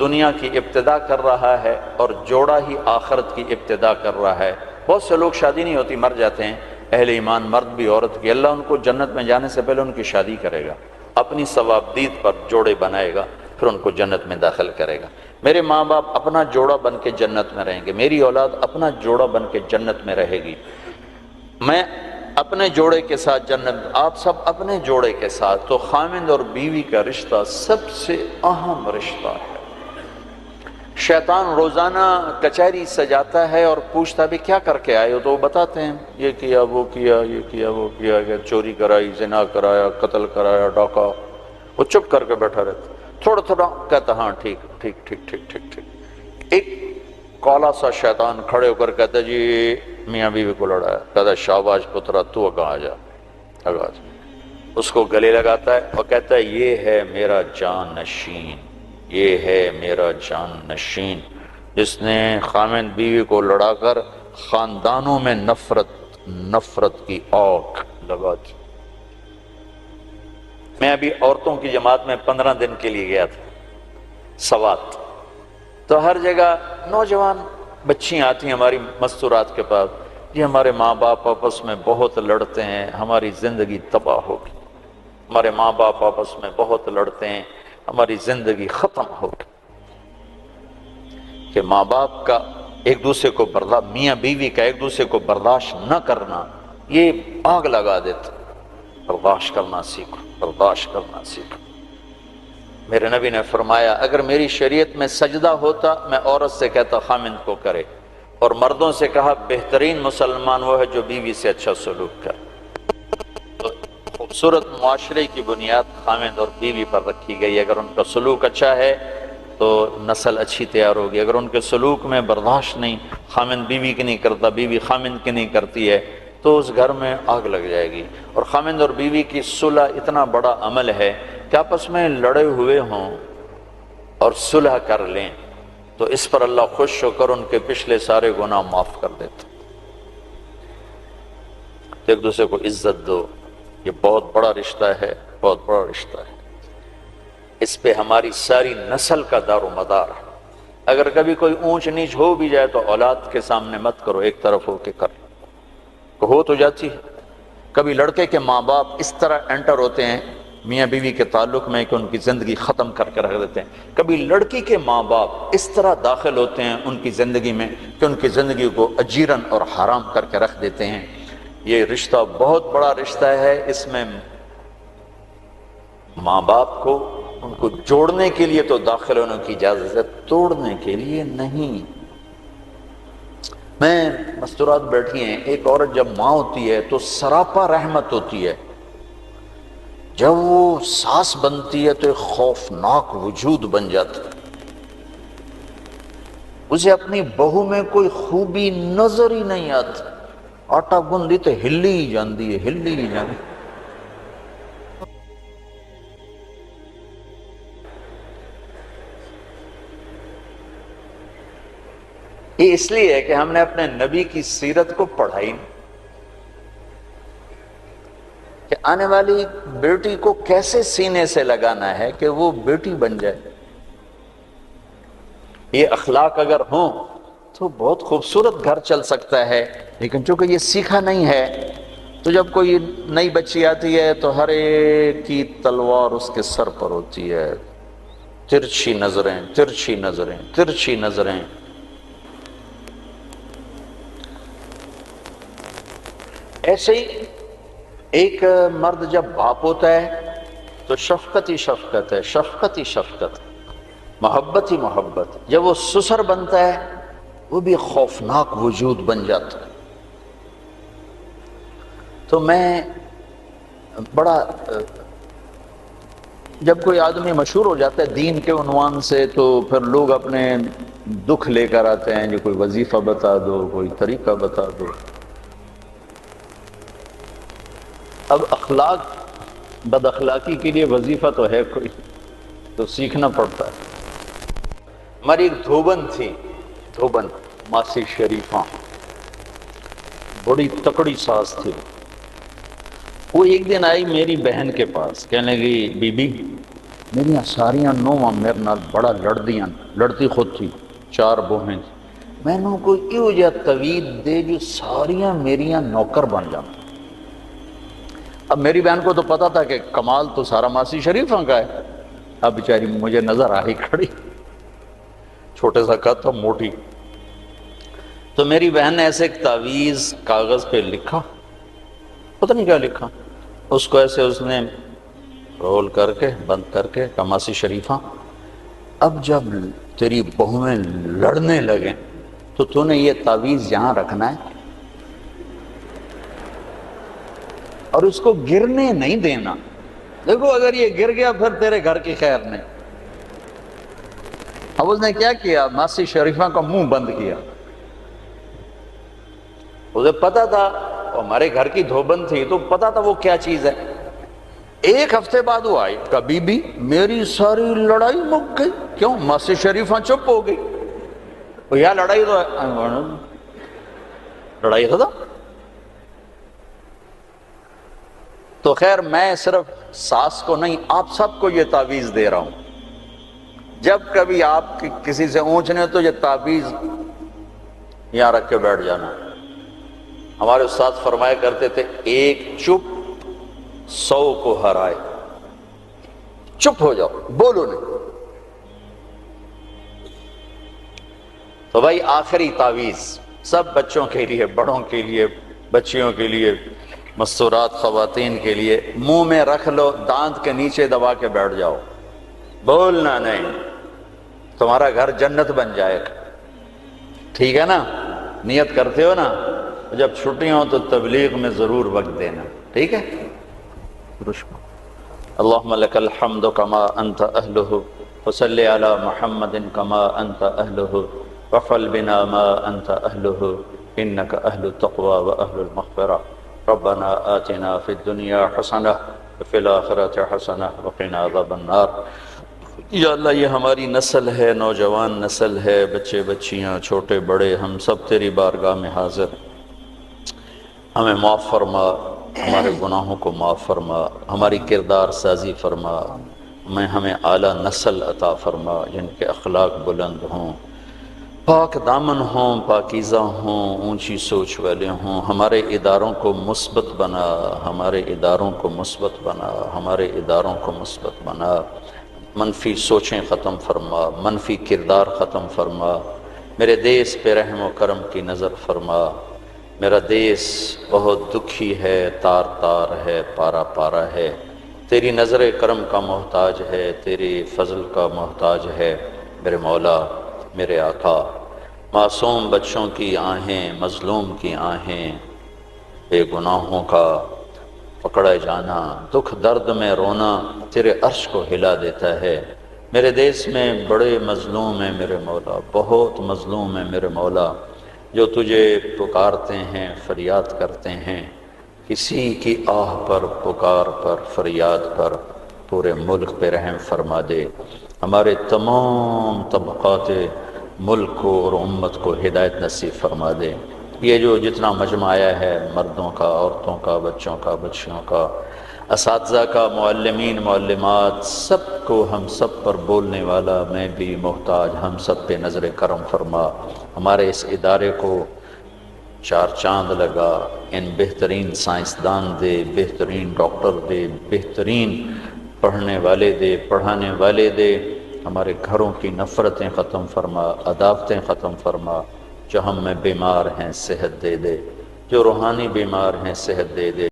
دنیا کی ابتدا کر رہا ہے اور جوڑا ہی آخرت کی ابتدا کر رہا ہے۔ بہت سے لوگ شادی نہیں ہوتی مر جاتے ہیں، اہل ایمان مرد بھی عورت کی، اللہ ان کو جنت میں جانے سے پہلے ان کی شادی کرے گا، اپنی ثوابدید پر جوڑے بنائے گا، پھر ان کو جنت میں داخل کرے گا۔ میرے ماں باپ اپنا جوڑا بن کے جنت میں رہیں گے، میری اولاد اپنا جوڑا بن کے جنت میں رہے گی، میں اپنے جوڑے کے ساتھ جنت، آپ سب اپنے جوڑے کے ساتھ۔ تو خامند اور بیوی کا رشتہ سب سے اہم رشتہ ہے۔ شیطان روزانہ کچہری سجاتا ہے اور پوچھتا بھی کیا کر کے آئے ہو، تو وہ بتاتے ہیں یہ کیا وہ کیا یہ کیا وہ کیا، چوری کرائی، زنا کرایا، قتل کرایا، ڈاکہ۔ وہ چپ کر کے بیٹھا رہتا، تھوڑا تھوڑا کہتا ہاں ٹھیک ٹھیک ٹھیک ٹھیک ٹھیک ٹھیک۔ ایک کالا سا شیطان کھڑے ہو کر کہتا جی میاں بیوی کو لڑایا، کہتا شاباش پترا تو اگا آ جا، اگا آ جا۔ اس کو گلے لگاتا ہے اور کہتا ہے یہ ہے میرا جان نشین، یہ ہے میرا جان نشین، جس نے خامند بیوی کو لڑا کر خاندانوں میں نفرت کی آگ لگا دی۔ میں ابھی عورتوں کی جماعت میں 15 دن کے لیے گیا تھا سوات، تو ہر جگہ نوجوان بچیاں آتی ہیں ہماری مستورات کے پاس، یہ ہمارے ماں باپ آپس میں بہت لڑتے ہیں، ہماری زندگی تباہ ہوگی، ہمارے ماں باپ آپس میں بہت لڑتے ہیں، ہماری زندگی ختم ہوگی۔ کہ ماں باپ کا ایک دوسرے کو میاں بیوی کا ایک دوسرے کو برداشت نہ کرنا یہ آگ لگا دیتا۔ برداشت کرنا سیکھو، برداشت کرنا سیکھو۔ میرے نبی نے فرمایا اگر میری شریعت میں سجدہ ہوتا میں عورت سے کہتا خامند کو کرے، اور مردوں سے کہا بہترین مسلمان وہ ہے جو بیوی سے اچھا سلوک کرے۔ تو خوبصورت معاشرے کی بنیاد خامند اور بیوی پر رکھی گئی، اگر ان کا سلوک اچھا ہے تو نسل اچھی تیار ہوگی، اگر ان کے سلوک میں برداشت نہیں، خامند بیوی کی نہیں کرتا، بیوی خامند کی نہیں کرتی ہے، تو اس گھر میں آگ لگ جائے گی۔ اور خامند اور بیوی کی صلح اتنا بڑا عمل ہے کہ آپس میں لڑے ہوئے ہوں اور صلح کر لیں تو اس پر اللہ خوش ہو کر ان کے پچھلے سارے گناہ معاف کر دیتا۔ تو ایک دوسرے کو عزت دو، یہ بہت بڑا رشتہ ہے، بہت بڑا رشتہ ہے، اس پہ ہماری ساری نسل کا دار و مدار ہے۔ اگر کبھی کوئی اونچ نیچ ہو بھی جائے تو اولاد کے سامنے مت کرو، ایک طرف ہو کے کر ہو تو جاتی ہے۔ کبھی لڑکے کے ماں باپ اس طرح انٹر ہوتے ہیں میاں بیوی کے تعلق میں کہ ان کی زندگی ختم کر کے رکھ دیتے ہیں، کبھی لڑکی کے ماں باپ اس طرح داخل ہوتے ہیں ان کی زندگی میں کہ ان کی زندگی کو اجیرن اور حرام کر کے رکھ دیتے ہیں۔ یہ رشتہ بہت بڑا رشتہ ہے، اس میں ماں باپ کو ان کو جوڑنے کے لیے تو داخل ہونے کی اجازت ہے، توڑنے کے لیے نہیں۔ میں مستورات بیٹھی ہیں، ایک عورت جب ماں ہوتی ہے تو سراپا رحمت ہوتی ہے، جب وہ ساس بنتی ہے تو ایک خوفناک وجود بن جاتا ہے، اسے اپنی بہو میں کوئی خوبی نظر ہی نہیں آتی، آٹا گندی تو ہلی ہی جاندی ہے، ہلی ہی جاندی۔ یہ اس لیے ہے کہ ہم نے اپنے نبی کی سیرت کو پڑھائی نہیں، کہ آنے والی بیٹی کو کیسے سینے سے لگانا ہے کہ وہ بیٹی بن جائے۔ یہ اخلاق اگر ہوں تو بہت خوبصورت گھر چل سکتا ہے، لیکن چونکہ یہ سیکھا نہیں ہے تو جب کوئی نئی بچی آتی ہے تو ہر ایک کی تلوار اس کے سر پر ہوتی ہے، ترچھی نظریں ترچھی نظریں ترچھی نظریں۔ ایسے ہی ایک مرد جب باپ ہوتا ہے تو شفقت ہی شفقت ہے، شفقت ہی شفقت، محبت ہی محبت۔ جب وہ سسر بنتا ہے وہ بھی خوفناک وجود بن جاتا ہے۔ تو میں بڑا جب کوئی آدمی مشہور ہو جاتا ہے دین کے عنوان سے تو پھر لوگ اپنے دکھ لے کر آتے ہیں، جو کوئی وظیفہ بتا دو، کوئی طریقہ بتا دو۔ اب اخلاق بد اخلاقی کے لیے وظیفہ تو ہے کوئی، تو سیکھنا پڑتا ہے۔ ہماری ایک دھوبن تھی، دھوبن ماسی شریفہ، بڑی تکڑی ساس تھی۔ وہ ایک دن آئی میری بہن کے پاس، کہنے لگی بی بی میریاں ساریاں نوواں میرے نال بڑا لڑدیاں، لڑتی خود تھی، 4 بوہیں تھی، میں نوں کوئی ایو جہا توید دے جو ساریاں میریاں نوکر بن جان۔ اب میری بہن کو تو پتا تھا کہ کمال تو سارا ماسی شریفاں کا ہے، اب بیچاری مجھے نظر آئی کھڑی، چھوٹے سا قد تھا، موٹی، تو میری بہن نے ایسے ایک تعویذ کاغذ پہ لکھا، پتہ نہیں کیا لکھا، اس کو ایسے اس نے رول کر کے بند کر کے کہا ماسی شریفاں اب جب تیری بہویں لڑنے لگیں تو نے یہ تعویذ یہاں رکھنا ہے اور اس کو گرنے نہیں دینا، دیکھو اگر یہ گر گیا پھر تیرے گھر کی خیر نہیں۔ اب اس نے کیا کیا، ماسی شریفہ کا منہ بند کیا، اسے پتا تھا ہمارے گھر کی دھوبن تھی تو پتا تھا وہ کیا چیز ہے۔ 1 ہفتے بعد وہ آئی، کہا بی بی میری ساری لڑائی مک گئی، کیوں؟ ماسی شریفہ چپ ہو گئی، یا لڑائی تو لڑائی ختم۔ تو خیر میں صرف ساس کو نہیں آپ سب کو یہ تعویذ دے رہا ہوں، جب کبھی آپ کسی سے اونچنے تو یہ تعویذ یہاں رکھ کے بیٹھ جانا۔ ہمارے استاد فرمایا کرتے تھے 1 چپ 100 کو ہرائے، چپ ہو جاؤ، بولو نہیں۔ تو بھائی آخری تعویذ سب بچوں کے لیے، بڑوں کے لیے، بچیوں کے لیے، مستورات خواتین کے لیے، منہ میں رکھ لو، دانت کے نیچے دبا کے بیٹھ جاؤ، بولنا نہیں، تمہارا گھر جنت بن جائے گا، ٹھیک ہے نا؟ نیت کرتے ہو نا؟ جب چھٹیاں ہوں تو تبلیغ میں ضرور وقت دینا، ٹھیک ہے؟ اللہم لک الحمد کما انت اہلہ وصلی علی محمد کما انت اہلہ وفعل بنا ما انت اہلہ انک اہل التقوی و اہل المغفرہ ربنا آتنا فی الدنیا حسنہ وفی الآخرۃ حسنہ وقنا عذاب النار۔ یا اللہ یہ ہماری نسل ہے، نوجوان نسل ہے، بچے بچیاں چھوٹے بڑے، ہم سب تیری بارگاہ میں حاضر، ہمیں معاف فرما، ہمارے گناہوں کو معاف فرما، ہماری کردار سازی فرما، ہمیں اعلیٰ نسل عطا فرما جن کے اخلاق بلند ہوں، پاک دامن ہوں، پاکیزہ ہوں، اونچی سوچ والے ہوں، ہمارے اداروں کو مثبت بنا، ہمارے اداروں کو مثبت بنا، ہمارے اداروں کو مثبت بنا، منفی سوچیں ختم فرما، منفی کردار ختم فرما، میرے دیس پہ رحم و کرم کی نظر فرما۔ میرا دیس بہت دکھی ہے، تار تار ہے، پارا پارا ہے، تیری نظر کرم کا محتاج ہے، تیری فضل کا محتاج ہے میرے مولا، میرے آقا۔ معصوم بچوں کی آہیں، مظلوم کی آہیں، بے گناہوں کا پکڑے جانا، دکھ درد میں رونا تیرے عرش کو ہلا دیتا ہے۔ میرے دیس میں بڑے مظلوم ہیں میرے مولا، بہت مظلوم ہیں میرے مولا، جو تجھے پکارتے ہیں، فریاد کرتے ہیں، کسی کی آہ پر، پکار پر، فریاد پر پورے ملک پہ رحم فرما دے، ہمارے تمام طبقات ملک کو اور امت کو ہدایت نصیب فرما دے۔ یہ جو جتنا مجمع آیا ہے، مردوں کا، عورتوں کا، بچوں کا، بچیوں کا، اساتذہ کا، معلمین، معلمات، سب کو، ہم سب پر بولنے والا میں بھی محتاج، ہم سب پہ نظر کرم فرما، ہمارے اس ادارے کو 4 چاند لگا، ان بہترین سائنسدان دے، بہترین ڈاکٹر دے، بہترین پڑھنے والے دے، پڑھانے والے دے، ہمارے گھروں کی نفرتیں ختم فرما، عداوتیں ختم فرما، جو ہم میں بیمار ہیں صحت دے دے، جو روحانی بیمار ہیں صحت دے دے۔